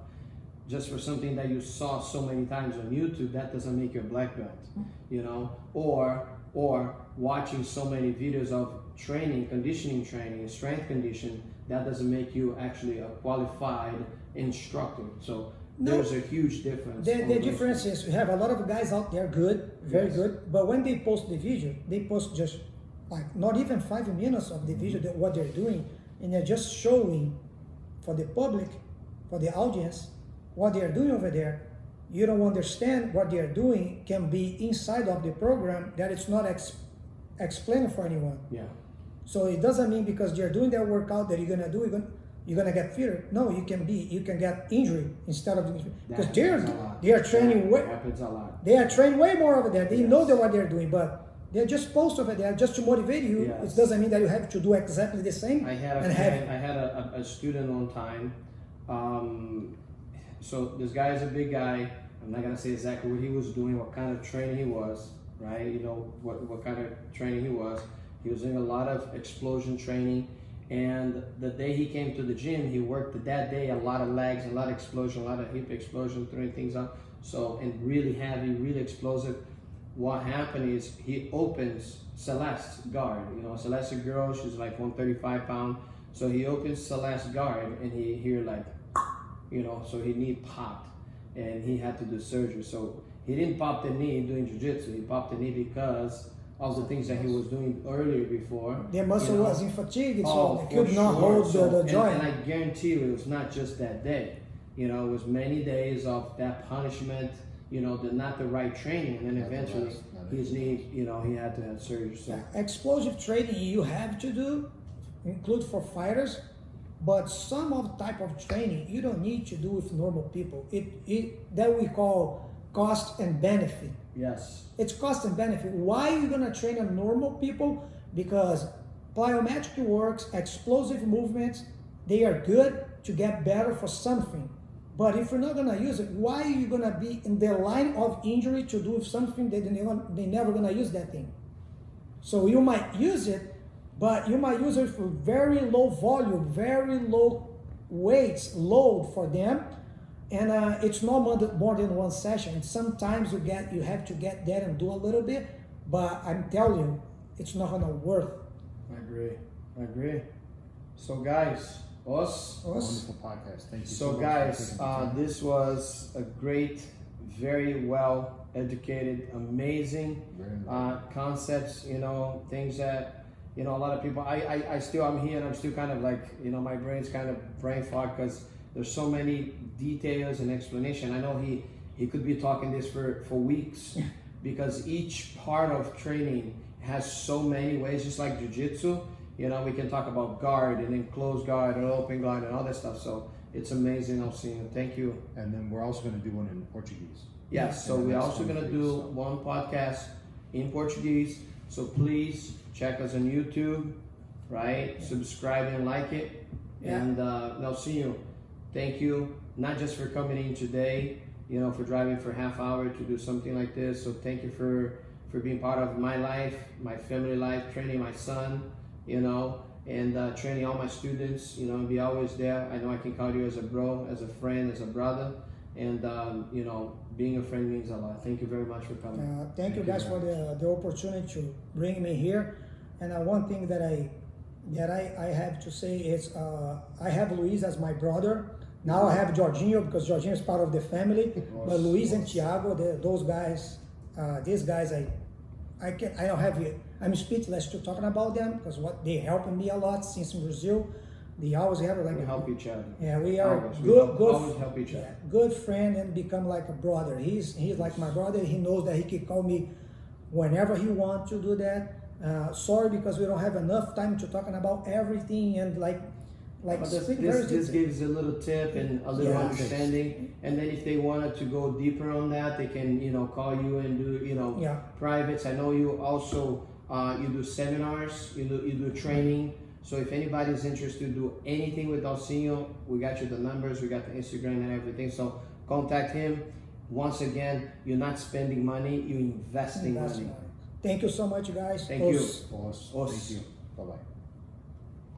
just for something that you saw so many times on YouTube, that doesn't make you a black belt, or watching so many videos of training, conditioning training, strength condition, that doesn't make you actually a qualified instructor. So there's a huge difference.
The
on those
difference
things.
is we have a lot of guys out there good, very
Yes.
good, but when they post the video, they post just like not even 5 minutes of the video, that what they're doing, and they're just showing for the public, for the audience, what they are doing over there, you don't understand what they are doing can be inside of the program that it's not explained for anyone.
Yeah.
So it doesn't mean because they're doing their workout that you're gonna get fitter. No, you can get injury instead of because they are training way.
Happens a lot.
They are trained way more over there. They
Yes.
know what they're doing, but they're just posted over there just to motivate you.
Yes.
It doesn't mean that you have to do exactly the same.
I had a student one time. So this guy is a big guy. I'm not gonna say exactly what he was doing, what kind of training he was, right? You know what kind of training he was. He was doing a lot of explosion training, and the day he came to the gym, he worked that day a lot of legs, a lot of explosion, a lot of hip explosion, throwing things up. So and really heavy, really explosive. What happened is he opens Celeste's guard. You know, Celeste's a girl, she's like 135 pounds. So he opens Celeste's guard and he hear like, you know, so his knee popped and he had to do surgery. So he didn't pop the knee doing jiu-jitsu. He popped the knee because of the things that he was doing earlier before.
Their muscle
you know.
was in fatigue,
Oh,
so they
for
could not
sure.
hold
So-
the joint.
And I guarantee you, it was not just that day. You know, it was many days of that punishment. You know, not the right training, and then
Not the
eventually
best, not
his knee. You know, he had to have surgery. So
Explosive training you have to do, include for fighters, but some of type of training you don't need to do with normal people. It that we call cost and benefit.
yes,
It's cost and benefit. Why are you gonna train on normal people? Because plyometric works, explosive movements, they are good to get better for something. But if you're not gonna use it, why are you gonna be in the line of injury to do something that they never gonna use that thing? So you might use it, but you might use it for very low volume, very low weights, load for them, and it's not more than one session. Sometimes you have to get there and do a little bit, but I'm telling you, it's not gonna work.
I agree. So guys, us.
Wonderful podcast. Thank you
So
much for
guys,
taking the time.
this was a great, very well educated, amazing
Very
concepts. You know, things that you know a lot of people. I'm here and I'm still kind of like my brain's kind of brain fog because there's so many details and explanation. I know he could be talking this for weeks because each part of training has so many ways, just like jiu-jitsu. You know, we can talk about guard and then closed guard and open guard and all that stuff. So it's amazing, Alcino. Thank you.
And then we're also going to do one in Portuguese.
Yes, so
And
we're
that's
also
one
going to
for you,
do
so.
one podcast in Portuguese. So please check us on YouTube, right? Subscribe and like it.
Yeah.
And Nelsinho, thank you, not just for coming in today, for driving for half hour to do something like this. So thank you for being part of my life, my family life, training my son, and training all my students, and be always there. I know I can call you as a bro, as a friend, as a brother. And, being a friend means a lot. Thank you very much for coming.
Thank you guys for the opportunity to bring me here. And one thing that I have to say is I have Luis as my brother. Now I have Jorginho because Jorginho is part of the family. But Luis and Thiago, those guys, these guys, I don't have it. I'm speechless to talking about them because they helping me a lot since in Brazil. They always have like
We help each other.
Yeah, we are
Always. We
good,
always help each other.
good friend and become like a brother. He's like my brother. He knows that he can call me whenever he wants to do that. Sorry because we don't have enough time to talking about everything and like
But
speak very
this
detailed.
gives a little tip and a little
Yeah.
understanding, and then if they wanted to go deeper on that, they can call you and do
Yeah.
privates. I know you also you do seminars, you do training. So if anybody's interested to do anything with Alcino, we got you the numbers, we got the Instagram and everything. So contact him. Once again, you're not spending money, you're investing money.
Thank you so much, guys.
Thank you.
Boss,
Os.
thank you. Bye-bye.